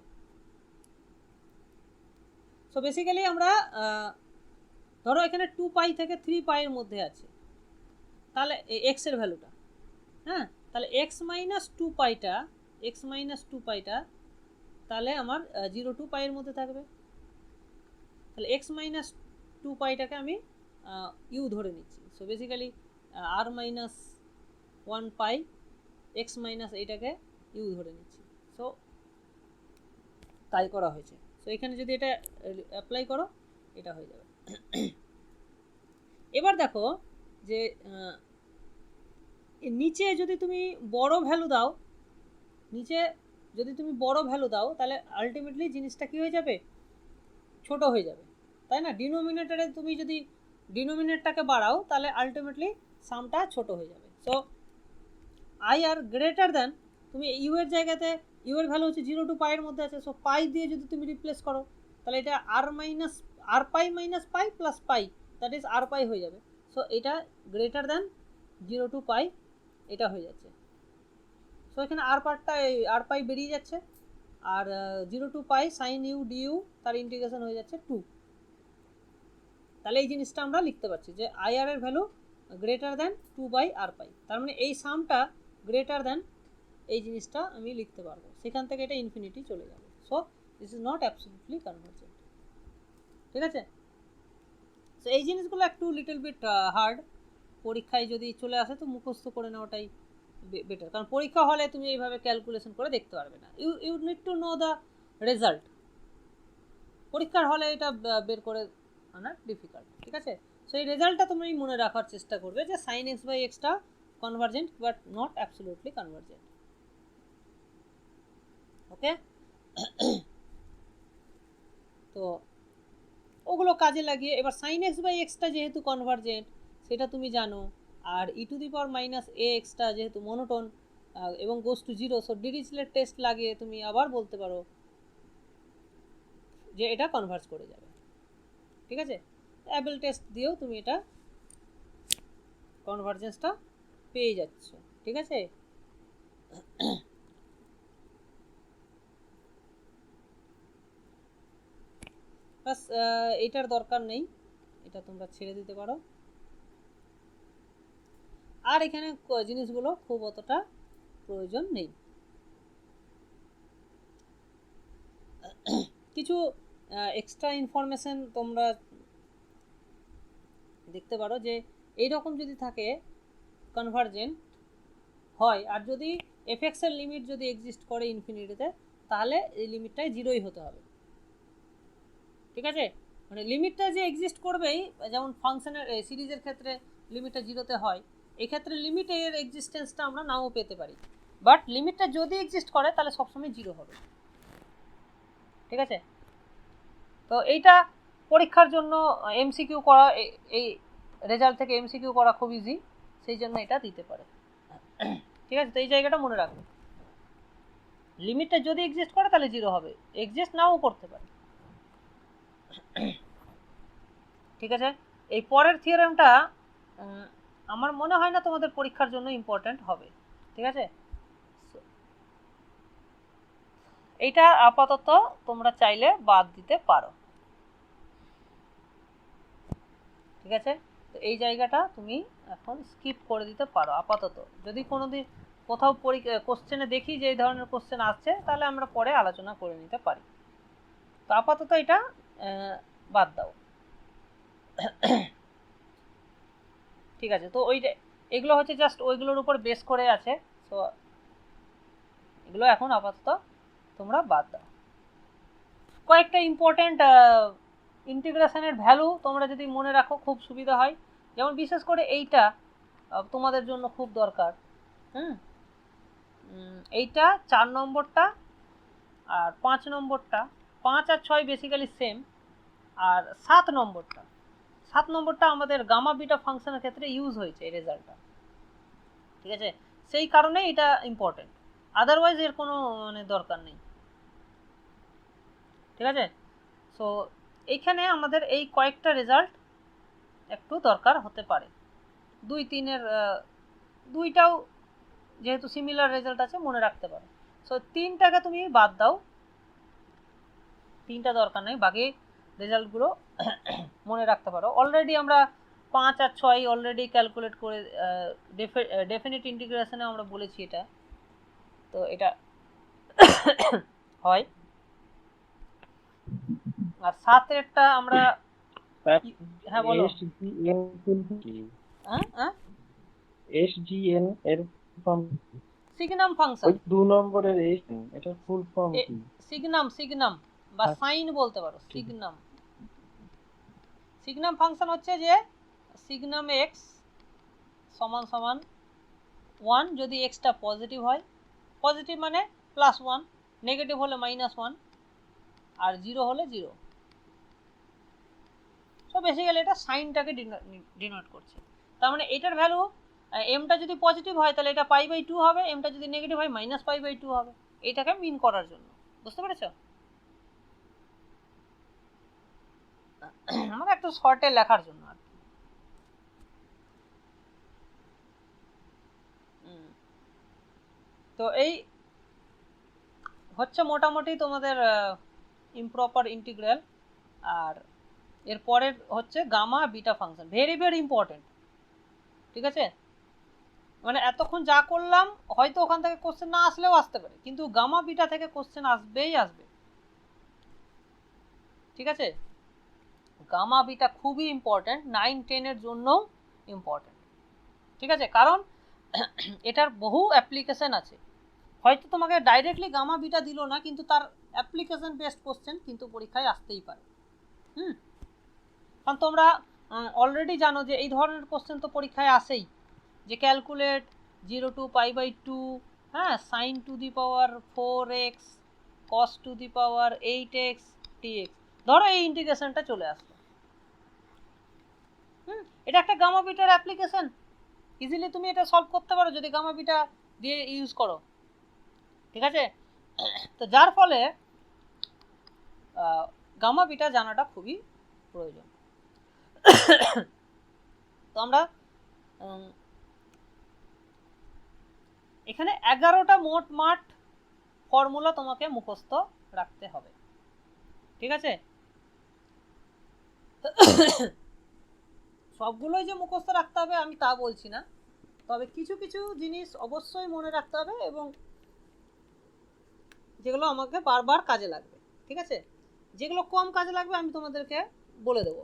S1: সো বেসিক্যালি আমরা ধরো এখানে 2 পাই থেকে 3 পাইয়ের মধ্যে আছে, তাহলে এক্সের ভ্যালুটা, হ্যাঁ, তাহলে এক্স মাইনাস টু পাইটা তাহলে আমার 0 টু পাইয়ের মধ্যে থাকবে। তাহলে এক্স মাইনাস 2 পাইটাকে আমি ইউ ধরে নিচ্ছি। সো বেসিক্যালি r-1 পাই এক্স মাইনাস এইটাকে ইউ ধরে নিচ্ছি। সো তাই করা হয়েছে। সো এখানে যদি এটা অ্যাপ্লাই করো এটা হয়ে যাবে। এবার দেখো যে নিচে যদি তুমি বড় ভ্যালু দাও, নিচে যদি তুমি বড় ভ্যালু দাও তাহলে আলটিমেটলি জিনিসটা কি হয়ে যাবে, ছোট হয়ে যাবে, তাই না? ডিনোমিনেটরে তুমি যদি ডিনোমিনেটরটাকে বাড়াও তাহলে আলটিমেটলি সামটা ছোট হয়ে যাবে। So I r greater than, তুমি ইউ এর জায়গাতে ইউ এর ভ্যালু হচ্ছে 0 টু পাই এর মধ্যে আছে, সো পাই দিয়ে যদি তুমি রিপ্লেস করো তাহলে এটা আর pi minus pi plus pi, that is আর পাই হয়ে যাবে। সো এটা গ্রেটার দ্যান 0 টু পাই এটা হয়ে যাচ্ছে। সো এখানে আর পার্টটা আর পাই বেরিয়ে যাচ্ছে, আর 0 to pi sine u d u তার ইন্টিগ্রেশন হয়ে যাচ্ছে 2। তাহলে এই জিনিসটা আমরা লিখতে পারছি যে আই আর এর ভ্যালু গ্রেটার দ্যান 2 বাই আর পাই, তার মানে এই সামটা গ্রেটার দ্যান এই জিনিসটা আমি লিখতে পারবো, সেখান থেকে এটা ইনফিনিটি চলে যাবে। So this is not absolutely convergent. ঠিক আছে? সো এই জিনিসগুলো একটু লিটল বিট হার্ড, পরীক্ষায় যদি চলে আসে তো মুখস্থ করে নেওয়াটাই বেটার, কারণ পরীক্ষা হলে তুমি এইভাবে ক্যালকুলেশন করে দেখতে পারবে না। You need to know the result. পরীক্ষার হলে এটা বের করে আনা ডিফিকাল্ট। ঠিক আছে? সো এই রেজাল্টটা তুমি মনে রাখার চেষ্টা করবে যে সাইন এক্স বাই এক্সটা convergent but not absolutely convergent. Okay? তো ওগুলো কাজে লাগিয়ে এবার সাইন এক্স বাই এক্সটা যেহেতু কনভার্জেন্ট সেটা তুমি জানো, আর e to the power minus a এক্সটা যেহেতু মনোটোন এবং goes to zero, so Dirichlet test লাগিয়ে তুমি আবার বলতে পারো যে এটা কনভার্জ করে যাবে। ঠিক আছে? অ্যাবেল টেস্ট দিয়েও তুমি এটা কনভার্জেন্সটা পেয়ে যাচ্ছ। ঠিক আছে? বাস এটার দরকার নেই, এটা তোমরা ছেড়ে দিতে পারো। আর এখানে জিনিসগুলো খুব অতটা প্রয়োজন নেই। কিছু এক্সট্রা ইনফরমেশন তোমরা দেখতে পারো যে এইরকম যদি থাকে কনভার্জেন্ট হয়, আর যদি এফএক্স এর লিমিট যদি এক্সিস্ট করে ইনফিনিটিতে তাহলে এই লিমিটটাই জিরোই হতে হবে। ঠিক আছে? মানে লিমিটটা যে এক্সিস্ট করবেই, যেমন ফাংশনের সিরিজের ক্ষেত্রে লিমিটটা জিরোতে হয়, এক্ষেত্রে লিমিটের এক্সিস্টেন্সটা আমরা নাও পেতে পারি, বাট লিমিটটা যদি এক্সিস্ট করে তাহলে সবসময় জিরো হবে। ঠিক আছে? তো এইটা পরীক্ষার জন্য এমসিকিউ করা, এই রেজাল্ট থেকে এমসিকিউ করা খুব ইজি, সেই জন্য এটা দিতে পারে। ঠিক আছে? তো এই জায়গাটা মনে রাখবে, লিমিটটা যদি এক্সিস্ট করে তাহলে জিরো হবে, এক্সিস্ট নাও করতে পারে। ঠিক আছে? এই পরের থিওরেমটা আমার মনে হয় না তোমাদের পরীক্ষার জন্য ইম্পর্ট্যান্ট হবে। ঠিক আছে? এইটা আপাতত তোমরা চাইলে বাদ দিতে পারো। ঠিক আছে? তো এই জায়গাটা তুমি এখন স্কিপ করে দিতে পারো আপাতত। যদি কোনোদিন কোথাও কোশ্চেনে দেখি যে এই ধরনের কোশ্চেন আসছে তাহলে আমরা পরে আলোচনা করে নিতে পারি। তো আপাতত এটা বাদ দাও। ঠিক আছে? তো ওই এগুলো হচ্ছে জাস্ট ওইগুলোর উপর বেস করে আছে, সো এগুলো এখন আপাতত তোমরা বাদ দাও। কয়েকটা ইম্পর্টেন্ট ইন্টিগ্রেশনের ভ্যালু তোমরা যদি মনে রাখো খুব সুবিধা হয়, যেমন বিশেষ করে এইটা তোমাদের জন্য খুব দরকার। এইটা 4 নম্বরটা আর 5 নম্বরটা, 5 আর 6 বেসিক্যালি সেম, আর 7 নম্বরটা আমাদের গামা বিটা ফাংশনের ক্ষেত্রে ইউজ হয়েছে এই রেজাল্টটা। ঠিক আছে? সেই কারণে এটা ইম্পর্টেন্ট, আদারওয়াইজ এর কোনো মানে দরকার নেই। ঠিক আছে? সো এইখানে আমাদের এই কয়েকটা রেজাল্ট একটু দরকার হতে পারে, 2-3-এর দুইটাও যেহেতু সিমিলার রেজাল্ট আছে মনে রাখতে পারো। সো 3টাকে তুমি বাদ দাও, 3টা দরকার নেই, বাকি রেজাল্টগুলো মনে রাখতে পারো। অলরেডি আমরা 5 আর 6 অলরেডি ক্যালকুলেট করে ডেফিনিট ইন্টিগ্রেশনে আমরা বলেছি এটা, তো এটা হয়। আর 7-এরটা আমরা হ্যাঁ বলো।
S2: এসজিএন এর ফর্ম
S1: সিগনাম
S2: ওই
S1: ফাংশন,
S2: 2 নম্বরের এই এটা ফুল ফর্ম কি?
S1: সিগনাম বা
S2: হ্যাঁ,
S1: সাইন বলতে পারো,
S2: ঠিক।
S1: সিগনাম ফাংশন হচ্ছে যে সিগনাম এক্স সমান সমান 1 যদি এক্সটা পজিটিভ হয়, পজিটিভ মানে +1, নেগেটিভ হলে -1, আর 0 হলে 0। সো বেসিক্যালি এটা সাইনটাকে ডিনোট করছে। তার মানে এটার ভ্যালু এমটা যদি পজিটিভ হয় তাহলে এটা π/2 হবে, এমটা যদি নেগেটিভ হয় -π/2 হবে। এটাকে মিন করার জন্য, বুঝতে পেরেছো? মানে একটু শর্টে লেখার জন্য আর কি। তো এই হচ্ছে মোটামুটি তোমাদের ইমপ্রপার ইন্টিগ্রাল। আর এর পরের হচ্ছে gamma beta function, very very important. ঠিক আছে, মানে এতক্ষণ যা করলাম হয়তো ওখান থেকে কোশ্চেন না আসলেও আসতে পারে, কিন্তু গামা বিটা থেকে কোশ্চেন আসবেই আসবে। ঠিক আছে, গামা বিটা খুবই ইম্পর্টেন্ট, 9-10 এর জন্য ইম্পর্টেন্ট। ঠিক আছে, কারণ এটার বহু অ্যাপ্লিকেশন আছে। হয়তো তোমাকে ডাইরেক্টলি গামা বিটা দিল না, কিন্তু তার অ্যাপ্লিকেশন বেসড কোশ্চেন কিন্তু পরীক্ষায় আসতেই পারে। কারণ তোমরা অলরেডি জানো যে এই ধরনের কোশ্চেন তো পরীক্ষায় আসেই, যে ক্যালকুলেট 0 to π/2, হ্যাঁ, sin to the power 4x cos to the power 8x dx, ধরো এই ইন্টিগ্রেশনটা চলে আসলো। এটা একটা গামা বিটার অ্যাপ্লিকেশন, ইজিলি তুমি এটা সলভ করতে পারো যদি গামা বিটা দিয়ে ইউজ করো। ঠিক আছে, তো যার ফলে গামা বিটা জানাটা খুবই প্রয়োজন। তো আমরা এখানে 11টা মোটমাট ফর্মুলা তোমাকে মুখস্থ রাখতে হবে। ঠিক আছে, সবগুলোই যে মুখস্থ রাখতে হবে আমি তা বলছি না, তবে কিছু কিছু জিনিস অবশ্যই মনে রাখতে হবে এবং যেগুলো আমাকে বারবার কাজে লাগবে। ঠিক আছে, যেগুলো কম কাজে লাগবে আমি তোমাদেরকে বলে দেব।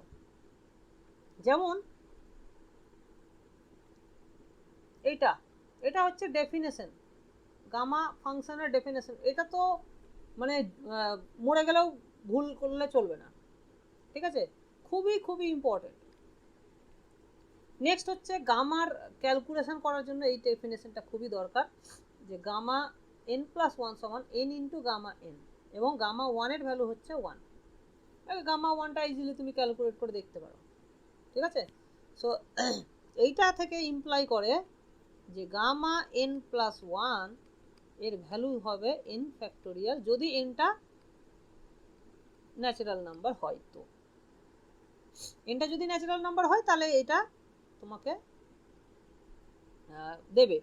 S1: যেমন এইটা, এটা হচ্ছে ডেফিনেশন, গামা ফাংশনের ডেফিনেশন। এটা তো মানে মরে গেলেও ভুল করলে চলবে না। ঠিক আছে, খুবই খুবই ইম্পর্টেন্ট। নেক্সট হচ্ছে গামার ক্যালকুলেশন করার জন্য এই ডেফিনেশনটা খুবই দরকার, যে গামা n+1 সমান n ইন্টু গামা n, এবং গামা 1 এর ভ্যালু হচ্ছে 1। গামা 1টা ইজিলি তুমি ক্যালকুলেট করে দেখতে পারো। ঠিক আছে, সো এইটা থেকে ইমপ্লাই করে যে গামা n+1 এর ভ্যালু হবে n ফ্যাক্টোরিয়াল, যদি nটা ন্যাচারাল নাম্বার হয়। তো nটা যদি ন্যাচারাল নাম্বার হয় তাহলে এটা তোমাকে দেবে,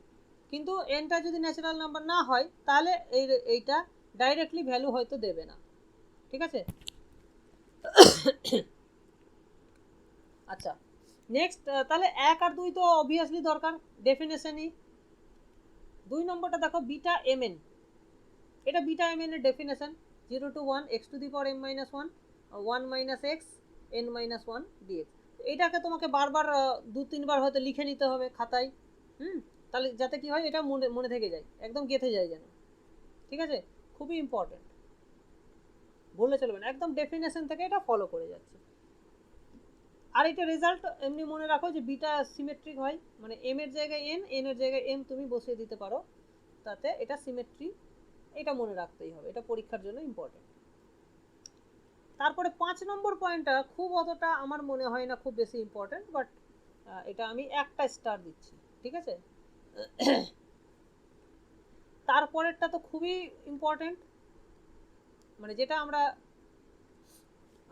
S1: কিন্তু nটা যদি ন্যাচারাল নাম্বার না হয় তাহলে এইটা ডাইরেক্টলি ভ্যালু হয়তো দেবে না। ঠিক আছে, আচ্ছা নেক্সট, তাহলে 1 আর 2 তো অবভিয়াসলি দরকার ডেফিনেশনই। 2 নম্বরটা দেখো বিটা mn, এটা বিটা mn এর definition, 0 to 1 x to the power m-1 1 minus x n-1 dx। এটাকে তোমাকে বারবার 2-3 বার হয়তো লিখে নিতে হবে খাতায়, তাহলে যাতে কি হয় এটা মনে মনে থেকে যায়, একদম গেঁথে যায় যেন। ঠিক আছে, খুবই ইম্পর্টেন্ট, বললে চলবে না, একদম ডেফিনেশন থেকে এটা ফলো করে যাচ্ছে। আর এটা রেজাল্ট এমনি মনে রাখো যে বিটা সিমেট্রিক হয়, মানে এম এর জায়গায় এন, এন এর জায়গায় এম তুমি বসিয়ে দিতে পারো, তাতে এটা সিমেট্রি, এটা মনে রাখতেই হবে, এটা পরীক্ষার জন্য ইম্পর্টেন্ট। তারপরে 5 নম্বর পয়েন্টটা খুব অতটা আমার মনে হয় না খুব বেশি ইম্পর্টেন্ট, বাট এটা আমি একটা স্টার দিচ্ছি। ঠিক আছে, তারপরেরটা তো খুবই ইম্পর্টেন্ট, মানে যেটা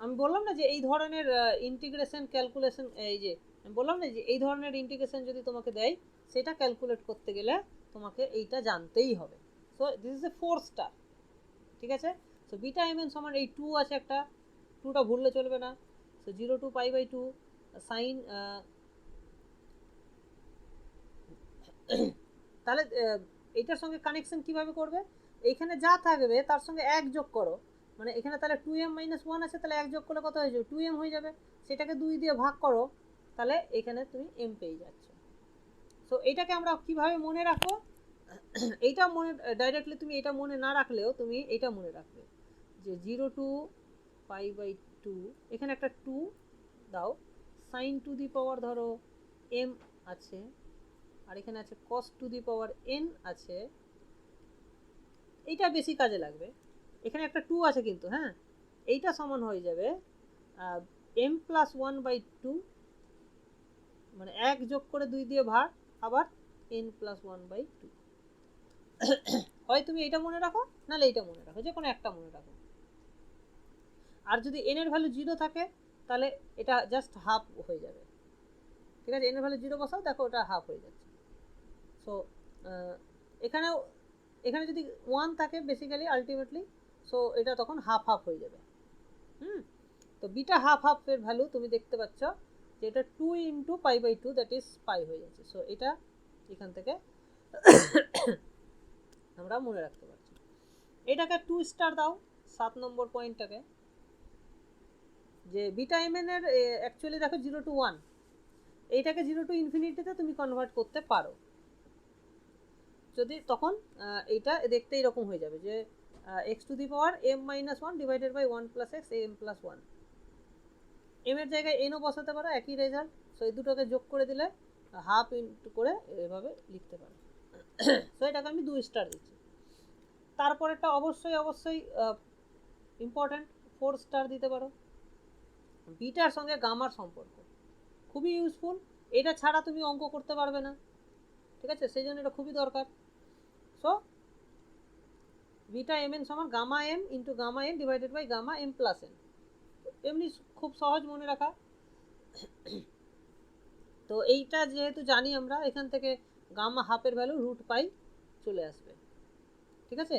S1: আমি বললাম না যে এই ধরনের ইন্টিগ্রেশন ক্যালকুলেশন, এই যে আমি বললাম না যে এই ধরনের ইন্টিগ্রেশন যদি তোমাকে দেয় সেটা ক্যালকুলেট করতে গেলে তোমাকে এইটা জানতেই হবে। So this is a 4 star. ঠিক আছে, সো বিটা mn সমান এই 2 আছে একটা, 2টা ভুললে চলবে না। সো 0 to π/2 সাইন, তাহলে এইটার সঙ্গে কানেকশন কিভাবে করবে, এইখানে যা থাকবে তার সঙ্গে 1 যোগ করো, মানে এখানে তাহলে 2m-1 আছে, তাহলে 1 যোগ করলে কত হয়ে যাবে, 2m হয়ে যাবে, সেটাকে 2 দিয়ে ভাগ করো, তাহলে এখানে তুমি m পেয়ে যাচ্ছ। সো এটাকে আমরা কিভাবে মনে রাখো, এইটা মনে ডাইরেক্টলি তুমি এটা মনে না রাখলেও তুমি এটা মনে রাখবে যে 0 টু পাই বাই 2, এখানে একটা 2 দাও, সাইন টু দি পাওয়ার ধরো m আছে, আর এখানে আছে কস টু দি পাওয়ার n আছে, এইটা বেশি কাজে লাগবে। এখানে একটা 2 আছে কিন্তু, হ্যাঁ, এইটা সমান হয়ে যাবে m প্লাস 1/2, মানে 1 যোগ করে 2 দিয়ে ভাগ, আবার n প্লাস 1/2। হয় তুমি এটা মনে রাখো, নাহলে এইটা মনে রাখো, যে কোনো একটা মনে রাখো। আর যদি n এর ভ্যালু 0 থাকে তাহলে এটা জাস্ট হাফ হয়ে যাবে। ঠিক আছে, n এর ভ্যালু 0 বসাও, দেখো ওটা হাফ হয়ে যাচ্ছে। সো এখানেও, এখানে যদি 1 থাকে বেসিক্যালি আলটিমেটলি, সো এটা তখন হাফ হাফ হয়ে যাবে। তো বিটা হাফ হাফ এর ভ্যালু তুমি দেখতে পাচ্ছ যে এটা 2 into pi by 2, that is pi হয়ে যাচ্ছে। সো এটা এখান থেকে আমরা মনে রাখতে পারছি। এটাকে 2 স্টার দাও 7 নম্বর পয়েন্টটাকে, যে বিটা এম এন এর অ্যাকচুয়ালি দেখো 0 টু 1, এইটাকে 0 টু ইনফিনিটিতে তুমি কনভার্ট করতে পারো। যদি তখন এইটা দেখতে এরকম হয়ে যাবে যে x to the power m minus 1 divided by 1 plus x m plus 1, m এর জায়গায় এনও বসাতে পারো, একই রেজাল্ট। সো এই দুটোকে যোগ করে দিলে হাফ ইন্টু করে এভাবে লিখতে পারো। সো এটাকে আমি 2 স্টার দিচ্ছি। তারপরেরটা অবশ্যই অবশ্যই ইম্পর্ট্যান্ট, 4 স্টার দিতে পারো। বিটার সঙ্গে গামার সম্পর্ক খুবই ইউজফুল, এটা ছাড়া তুমি অঙ্ক করতে পারবে না। ঠিক আছে, সেই জন্য এটা খুবই দরকার। সো বিটা এম এন সমান gamma m into gamma n divided by gamma m plus n, এমনি খুব সহজ মনে রাখা। তো এইটা যেহেতু জানি আমরা, এখান থেকে গামা হাফের ভ্যালু রুট পাই চলে আসবে। ঠিক আছে,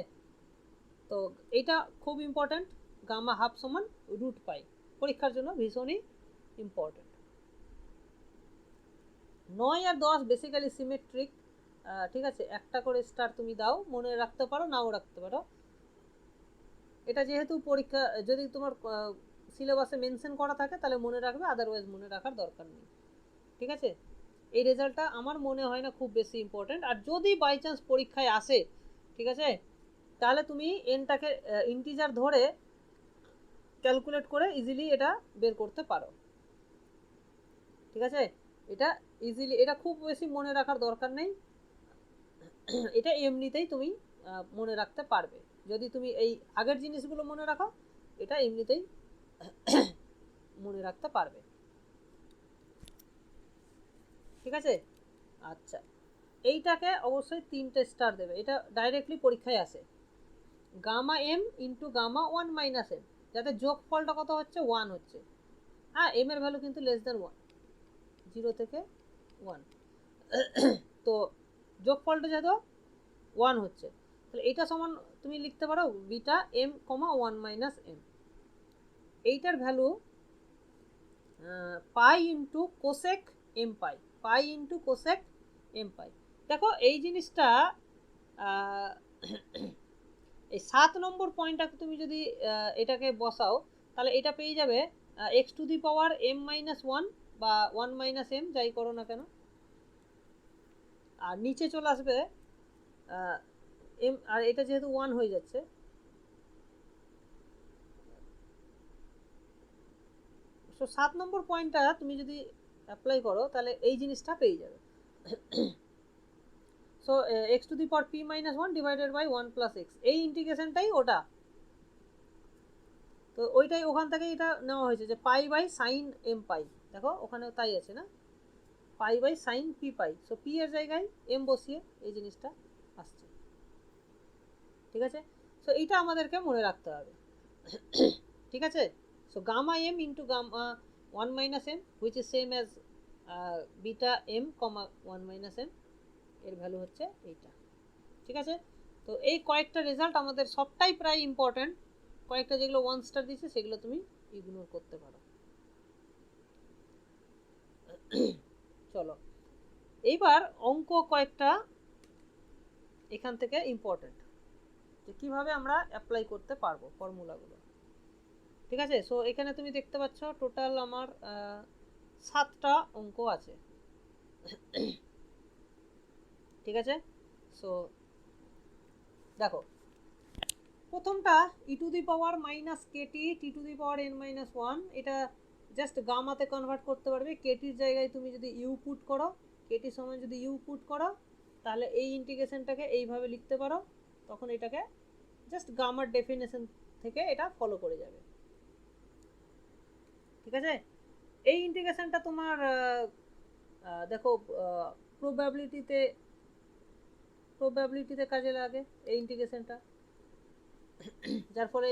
S1: তো এইটা খুব ইম্পর্ট্যান্ট, গামা হাফ সমান রুট পাই, পরীক্ষার জন্য ভীষণই ইম্পর্ট্যান্ট। 9 আর 10 বেসিক্যালি সিমেট্রিক। ঠিক আছে, একটা করে স্টার তুমি দাও, মনে রাখতে পারো নাও রাখতে পারো। এটা যেহেতু পরীক্ষা, যদি তোমার সিলেবাসে মেনশন করা থাকে তাহলে মনে রাখবে, আদারওয়াইজ মনে রাখার দরকার নেই। ঠিক আছে, এই রেজাল্টটা আমার মনে হয় না খুব বেশি ইম্পর্ট্যান্ট। আর যদি বাই চান্স পরীক্ষায় আসে, ঠিক আছে, তাহলে তুমি এনটাকে ইন্টিজার ধরে ক্যালকুলেট করে ইজিলি এটা বের করতে পারো। ঠিক আছে, এটা ইজিলি, এটা খুব বেশি মনে রাখার দরকার নেই, এটা এমনিতেই তুমি মনে রাখতে পারবে যদি তুমি এই আগের জিনিসগুলো মনে রাখো, এটা এমনিতেই মনে রাখতে পারবে। ঠিক আছে, আচ্ছা, এইটাকে অবশ্যই 3টে স্টার দেবে, এটা ডাইরেক্টলি পরীক্ষায় আসে। Gamma m into gamma 1 minus m, যাতে যোগফলটা কত হচ্ছে 1 হচ্ছে। হ্যাঁ, এম এর ভ্যালু কিন্তু লেস দেন 1, 0 থেকে 1, তো যোগফলটা যেহেতু 1 হচ্ছে, তাহলে এইটা সমান তুমি লিখতে পারো beta m comma 1 minus m. এইটার value pi into cosec m pi, pi into cosec m pi. দেখো এই জিনিসটা এই 7 নম্বর পয়েন্টটাকে তুমি যদি এটাকে বসাও, তাহলে এটা পেয়ে যাবে x to the power m minus 1 বা 1 মাইনাস এম, যাই করো না কেন, আর নিচে চলে আসবে এম, আর এটা যেহেতু 1 হয়ে যাচ্ছে, সো 7 নম্বর পয়েন্টটা তুমি যদি অ্যাপ্লাই করো তাহলে এই জিনিসটা পেয়ে যাবে। So x to the power p minus 1 divided by 1 plus x, এই ইন্টিগ্রেশনটাই ওটা। তো ওইটাই ওখান থেকে এটা নেওয়া হয়েছে যে pi by sine m pi, দেখো ওখানে তাই আছে না, pi by sine p pi. So p এর জায়গায় এম বসিয়ে এই জিনিসটা আসছে। ঠিক আছে, সো এইটা আমাদেরকে মনে রাখতে হবে। ঠিক আছে, so gamma m into gamma 1 minus m which is same as beta m comma 1 minus m, এর ভ্যালু হচ্ছে এইটা। ঠিক আছে, তো এই কয়েকটা রেজাল্ট আমাদের সবটাই প্রায় ইম্পর্ট্যান্ট, কয়েকটা যেগুলো 1 স্টার দিচ্ছে সেগুলো তুমি ইগনোর করতে পারো। চলো এইবার অঙ্ক কয়েকটা এখান থেকে ইম্পর্ট্যান্ট, যে কীভাবে আমরা অ্যাপ্লাই করতে পারবো ফর্মুলাগুলো। ঠিক আছে, সো এখানে তুমি দেখতে পাচ্ছ টোটাল আমার 7টা অঙ্ক আছে। ঠিক আছে, সো দেখো প্রথমটা e to the power minus k t t to the power n minus one, এটা জাস্ট গামাতে কনভার্ট করতে পারবে। কেটির জায়গায় তুমি যদি ইউ পুট করো, কেটির সময় যদি ইউ পুট করো, তাহলে এই ইন্টিগ্রেশনটাকে এইভাবে লিখতে পারো, তখন এটাকে জাস্ট গামার ডেফিনেশন থেকে এটা ফলো করে যাবে। ঠিক আছে, এই ইন্টিগ্রেশনটা তোমার দেখো প্রবাবিলিটিতে কাজে লাগে এই ইন্টিগ্রেশনটা, যার ফলে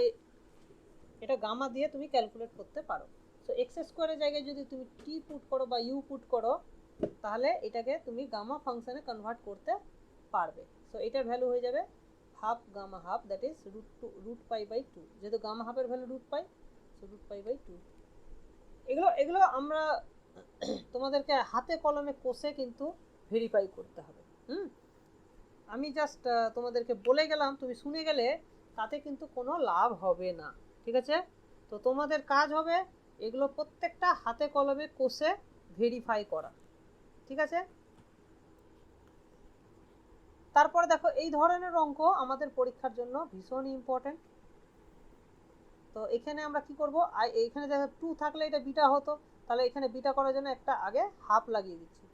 S1: এটা গামা দিয়ে তুমি ক্যালকুলেট করতে পারো। সো এক্স স্কোয়ারের জায়গায় যদি তুমি টি পুট করো বা ইউ পুট করো, তাহলে এটাকে তুমি গামা ফাংশনে কনভার্ট করতে পারবে। সো এটার ভ্যালু হয়ে যাবে half gamma half, that is root pi by two. যেহেতু গামা হাফের value root pi, so root pi by two. এগুলো আমরা তোমাদেরকে হাতে কলমে কষে কিন্তু ভেরিফাই করতে হবে। আমি জাস্ট তোমাদেরকে বলে গেলাম, তুমি শুনে গেলে তাতে কিন্তু কোনো লাভ হবে না। ঠিক আছে, তো তোমাদের কাজ হবে এগুলো প্রত্যেকটা হাতে কলমে কষে ভেরিফাই করা। ঠিক আছে, তারপরে দেখো এই ধরনের অঙ্ক আমাদের পরীক্ষার জন্য ভীষণ ইম্পর্টেন্ট। তো এখানে আমরা কি করব, এখানে দেখো 2 থাকলে এটা বিটা হতো, তাহলে এখানে বিটা করার জন্য একটা আগে হাফ লাগিয়ে দিচ্ছি।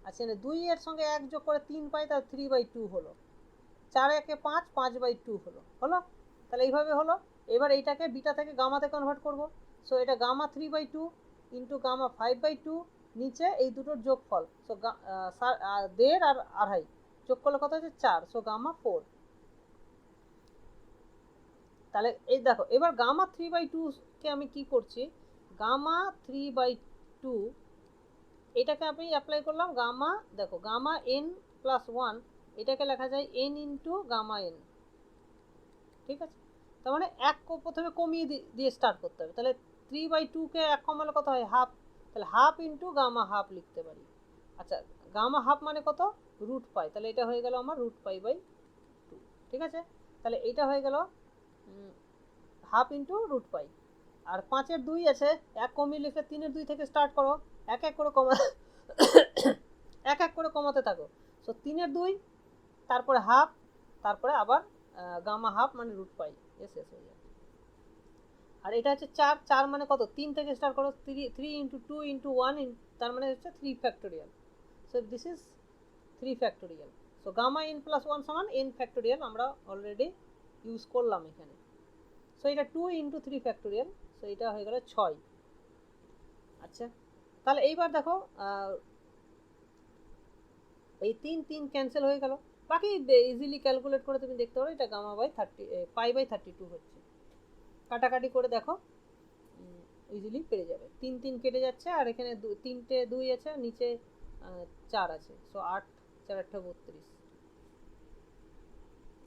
S1: আচ্ছা, এখানে 2 এর সঙ্গে 1 যোগ করে 3 পাই, তাহলে 3/2 হলো। 4 একে 5, 5/2 হলো। তাহলে এইভাবে হলো। এবার এইটাকে বিটা থেকে গামাতে কনভার্ট করব। সো এটা গামা 3/2 ইন্টু গামা 5/2, নিচে এই দুটোর যোগফল। সো 1.5 আর 2.5 যোগ করলে কত হচ্ছে 4, সো গামা 4। তাহলে এই দেখো এবার গামা 3/2 কে আমি কি করছি, গামা 3/2 এটাকে আমি অ্যাপ্লাই করলাম গামা, দেখো গামা n প্লাস 1, এটাকে লেখা যায় n ইন্টু গামা n। ঠিক আছে, তার মানে এক প্রথমে কমিয়ে দিয়ে স্টার্ট করতে হবে। তাহলে 3/2 কে এক কমালে কত হয়, হাফ। তাহলে হাফ ইন্টু গামা হাফ লিখতে পারি। আচ্ছা, গামা হাফ মানে কত, রুট পাই, তাহলে এটা হয়ে গেল আমার রুট পাই বাই 2। ঠিক আছে, তাহলে এটা হয়ে গেল হাফ ইন্টু রুট পাই। আর 5-এর 2 আছে, এক কমিয়ে লিখে 3-এর 2 থেকে স্টার্ট করো, এক এক করে কমা এক এক করে কমাতে থাকো। সো 3-এর 2, তারপরে হাফ, তারপরে আবার গামা হাফ মানে রুট পাই, এস হয়ে যাবে। আর এটা হচ্ছে 4 মানে কত, 3 থেকে স্টার্ট করো, 3 ইন্টু 2 ইন্টু 1, তার মানে হচ্ছে 3 factorial. So this is 3 factorial. So gamma n plus 1 সমান n ফ্যাক্টোরিয়াল আমরা অলরেডি ইউজ করলাম এখানে। সো এটা 2 ইন্টু 3 ফ্যাক্টোরিয়াল, সো এটা হয়ে গেল 6। আচ্ছা, তাহলে এইবার দেখো এই 3 ক্যান্সেল হয়ে গেল, বাকি ইজিলি ক্যালকুলেট করে তুমি দেখতে পারো এটা গামা বাই 30 π/32 হচ্ছে। কাটাকাটি করে দেখো ইজিলি পেরে যাবে। 3 কেটে যাচ্ছে, আর এখানে 3টে 2 আছে, নিচে 4 আছে। সো 8 4 8 32।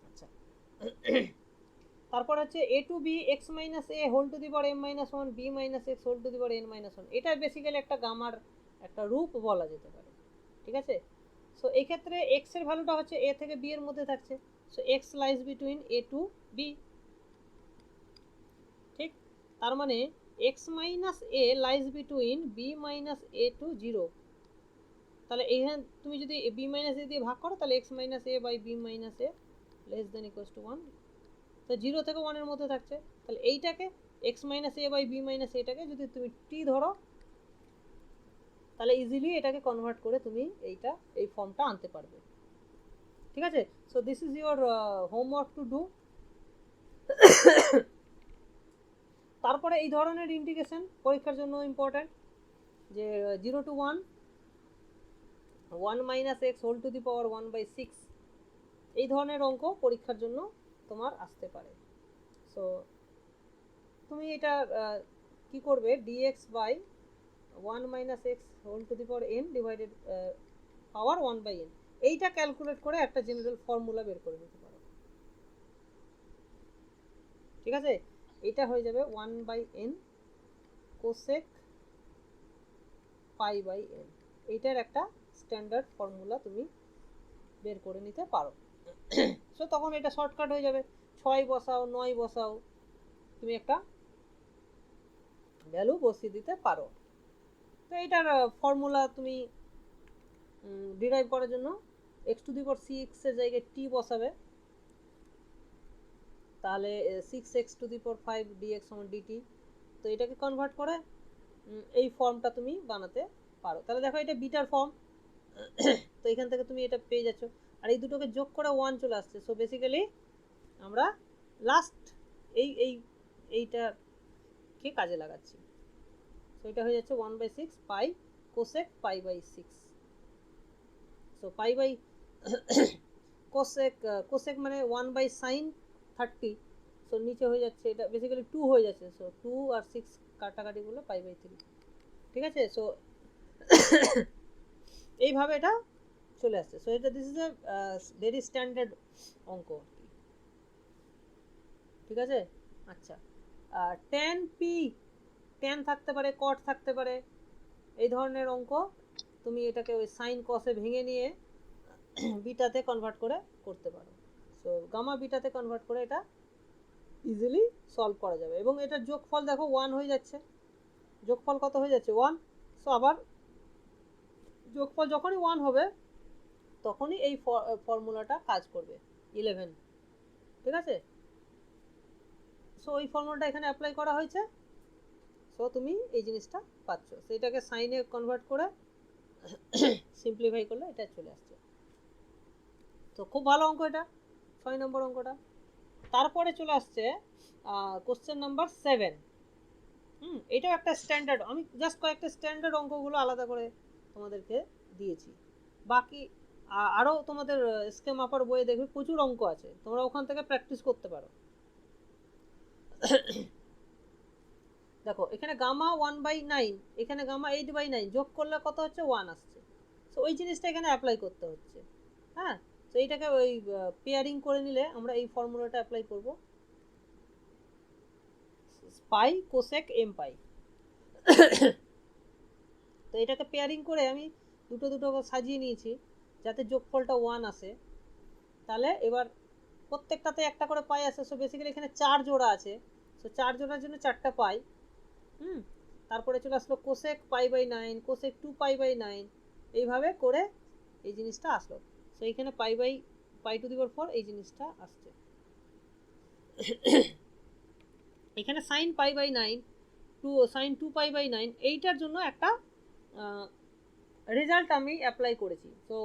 S1: আচ্ছা, তারপর হচ্ছে a to b x minus a whole to the power m minus 1 b minus x whole to the power n minus 1। এটা বেসিক্যালি একটা গামার একটা রূপ বলা যেতে পারে। ঠিক আছে, সো এই ক্ষেত্রে x এর ভ্যালুটা হচ্ছে a থেকে b এর মধ্যে থাকছে। So x lies between a to b। ঠিক, তার মানে x minus a lies between b minus a to 0। তাহলে এখানে তুমি যদি b মাইনাস a দিয়ে ভাগ করো, তাহলে x minus a by b minus a less than equals to 1। তো 0 থেকে 1 এর মধ্যে থাকছে। তাহলে এইটাকে x minus a by b minus এটাকে যদি তুমি t ধরো, তাহলে ইজিলি এটাকে কনভার্ট করে তুমি এই ফর্মটা আনতে পারবে। ঠিক আছে, so this is your homework to do. তারপরে এই ধরনের ইন্টিগ্রেশন পরীক্ষার জন্য ইম্পর্ট্যান্ট, যে 0 to 1 1 minus x whole to the power 1/6, এই ধরনের অঙ্ক পরীক্ষার জন্য তোমার আসতে পারে। সো তুমি এটা কি করবে, dx by 1 minus x whole to the power n divided power 1/n, এইটা ক্যালকুলেট করে একটা জেনারেল ফর্মুলা বের করে নিতে পারো। ঠিক আছে, এটা হয়ে যাবে 1/n কোসেক π/n। এইটার একটা স্ট্যান্ডার্ড ফর্মুলা তুমি বের করে নিতে পারো। সো তখন এটা শর্টকাট হয়ে যাবে, 6 বসাও 9 বসাও, তুমি একটা ভ্যালু বসিয়ে দিতে পারো। তো এইটার ফর্মুলা তুমি ডিরাইভ করার জন্য x টু দি পাওয়ার 6 এর জায়গায় t বসাবে, তাহলে 6x⁵ dx সমান dt। তো এটাকে কনভার্ট করে এই ফর্মটা তুমি বানাতে পারো। তাহলে দেখো এটা বিটার ফর্ম, তো এখান থেকে তুমি এটা পেয়ে যাচ্ছ, আর এই দুটোকে যোগ করে 1 চলে আসছে। সো বেসিক্যালি আমরা লাস্ট এইটাকে কাজে লাগাচ্ছি। সো এটা হয়ে যাচ্ছে 1/6 পাই কোসেক π/6। সো π/, কোসেক মানে 1/sin 30। সো নিচে হয়ে যাচ্ছে এটা বেসিক্যালি 2 হয়ে যাচ্ছে। সো 2 আর 6 কাটাকাটি করলে π/3। ঠিক আছে, সো এইভাবে এটা চলে আসছে। সো এটা this is a very standard অঙ্ক। ঠিক আছে, আচ্ছা tan p, tan থাকতে পারে, cot থাকতে পারে, এই ধরনের অঙ্ক তুমি এটাকে ওই সাইন কসে ভেঙে নিয়ে বিটাতে কনভার্ট করে করতে পারো। সো গামা বিটাতে কনভার্ট করে এটা ইজিলি সলভ করা যাবে। এবং এটার যোগফল দেখো 1 হয়ে যাচ্ছে, যোগফল কত হয়ে যাচ্ছে 1। সো আবার যোগফল যখনই 1 হবে তখনই এই ফর্মুলাটা কাজ করবে 11। ঠিক আছে, সো এই ফর্মুলাটা এখানে অ্যাপ্লাই করা হয়েছে। সো তুমি এই জিনিসটা পাচ্ছ। সো এটাকে সাইনে কনভার্ট করে সিম্পলিফাই করলে এটা চলে আসছে। তো খুব ভালো অঙ্ক এটা, 6 নম্বর অঙ্কটা। তারপরে চলে আসছে কোশ্চেন নাম্বার 7। এটাও একটা স্ট্যান্ডার্ড, আমি জাস্ট কয়েকটা স্ট্যান্ডার্ড অঙ্কগুলো আলাদা করে তোমাদেরকে দিয়েছি। বাকি আরও তোমাদের স্কেম আপার বইয়ে দেখবে প্রচুর অঙ্ক আছে, তোমরা ওখান থেকে প্র্যাকটিস করতে পারো। দেখো এখানে গামা 1/9, এখানে গামা 8/9, যোগ করলে কত হচ্ছে 1 আসছে। সো ওই জিনিসটা এখানে অ্যাপ্লাই করতে হচ্ছে। হ্যাঁ, তো এইটাকে ওই পেয়ারিং করে নিলে আমরা এই ফর্মুলাটা অ্যাপ্লাই করব, পাই কোসেক এম পাই। তো এটাকে পেয়ারিং করে আমি দুটো দুটো সাজিয়ে নিয়েছি যাতে যোগফলটা 1 আসে। তাহলে এবার প্রত্যেকটাতে একটা করে পাই আসে। সো বেসিক্যালি এখানে 4 জোড়া আছে। সো 4 জোড়ার জন্য 4টা পাই। তারপরে চলে আসলো কোসেক π/9, কোসেক 2π/9, এইভাবে করে এই জিনিসটা আসলো। সো এইখানে π/4 এই জিনিসটা আসছে। এখানে সাইন π/9, সাইন 2π/9, এইটার জন্য একটা রেজাল্ট আমি অ্যাপ্লাই করেছি। সো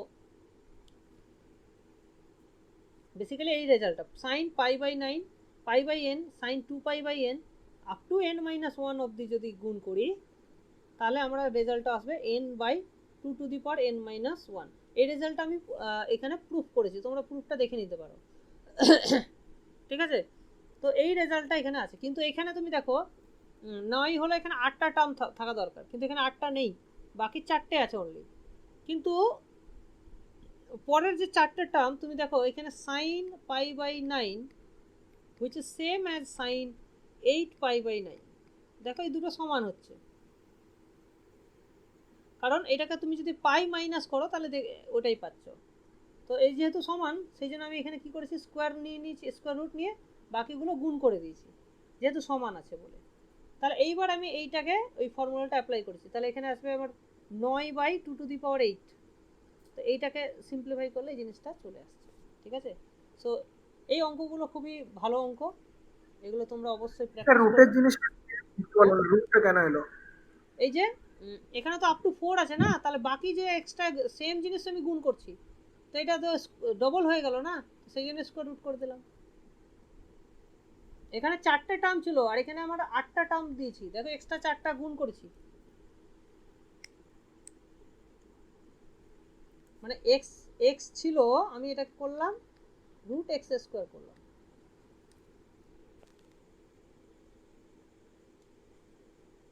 S1: বেসিক্যালি এই রেজাল্টটা sign π/9 π/n sign 2π/n up to n-1 অবধি যদি গুণ করি তাহলে আমরা রেজাল্টটা আসবে n/2n-1। এই রেজাল্টটা আমি এখানে প্রুফ করেছি, তোমরা প্রুফটা দেখে নিতে পারো। ঠিক আছে, তো এই রেজাল্টটা এখানে আছে। কিন্তু এখানে তুমি দেখো 9 হলো, এখানে 8টা টার্ম থাকা দরকার, কিন্তু এখানে 8টা নেই, বাকি 4টে আছে অনলি। কিন্তু পরের যে 4টে টার্ম তুমি দেখো এখানে sine π/9 which is same as sine 8π/9, দেখো এই দুটো সমান হচ্ছে, কারণ এটাকে তুমি যদি পাই মাইনাস করো তাহলে ওটাই পাচ্ছ। তো এই যেহেতু সমান সেই জন্য আমি এখানে কি করেছি, স্কোয়ার নিয়ে নিয়েছি, স্কোয়ার রুট নিয়ে বাকিগুলো গুণ করে দিয়েছি যেহেতু সমান আছে বলে। তাহলে এইবার আমি এইটাকে ওই ফর্মুলাটা অ্যাপ্লাই করেছি, তাহলে এখানে আসবে আমার 9/2⁸। তো এইটাকে সিম্পলিফাই করলে এই জিনিসটা চলে আসছে। ঠিক আছে, সো এই অঙ্কগুলো খুবই ভালো অঙ্ক, এগুলো তোমরা অবশ্যই প্র্যাকটিস করবে।
S2: রুটের জিনিস রুটটা কেন এলো?
S1: এই যে এখানে তো আপ টু 4 আছে না, তাহলে বাকি যে এক্সট্রা সেম জিনিস আমি গুণ করছি, তো এটা তো ডবল হয়ে গেল না, সেই জন্য স্কোয়ার রুট করে দিলাম। এখানে 4টে টার্ম ছিল আর এখানে আমরা 8টা টার্ম দিয়েছি, দেখো এক্সট্রা 4টা গুণ করেছি, মানে এক্স এক্স ছিল, আমি এটা করলাম √x² করলাম।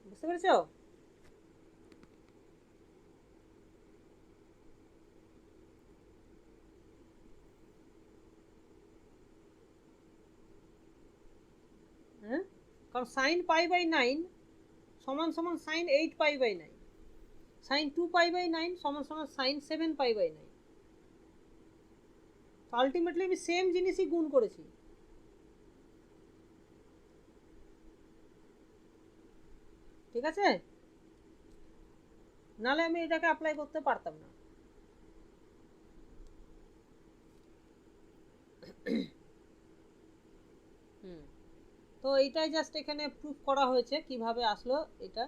S1: বুঝতে পেরেছো? হ্যাঁ, কারণ সাইন π/9 সমান সমান সাইন 8π/9, সাইন 2π/9 সমান সমান সাইন 7π/9। আলটিমেটলি আমি সেম জিনিসই গুণ করেছি। ঠিক আছে, নালে আমি এটাকে অ্যাপ্লাই করতে পারতাম না। তো এইটাই জাস্ট এখানে প্রুফ করা হয়েছে কিভাবে আসলো এটা,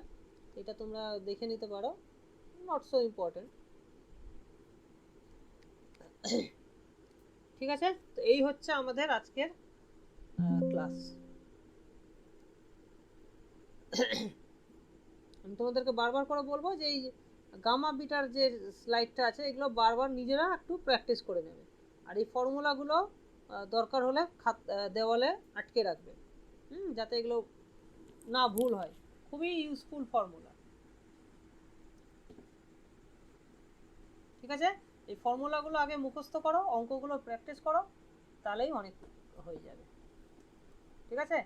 S1: এটা তোমরা দেখে নিতে পারো, নট সো ইম্পর্টেন্ট। ঠিক আছে, তো এই হচ্ছে আমাদের আজকের ক্লাস। আমি তোমাদেরকে বারবার করে বলবো যে এই গামা বিটার যে স্লাইডটা আছে এগুলো বারবার নিজেরা একটু প্র্যাকটিস করে নেবে, আর এই ফর্মুলাগুলো দরকার হলে দেওয়ালে আটকে রাখবে, যাতে এগুলো না ভুল হয়, খুবই ইউজফুল ফর্মুলা। ঠিক আছে, এই ফর্মুলাগুলো আগে মুখস্থ করো, অঙ্কগুলো প্র্যাকটিস করো, তাহলেই অনেক হয়ে যাবে। ঠিক আছে,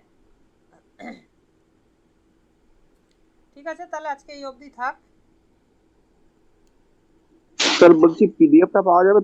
S1: ঠিক আছে, তাহলে আজকে এই অবধি থাক।
S2: স্যার বলছি পিডিএফটা পাওয়া যাবে?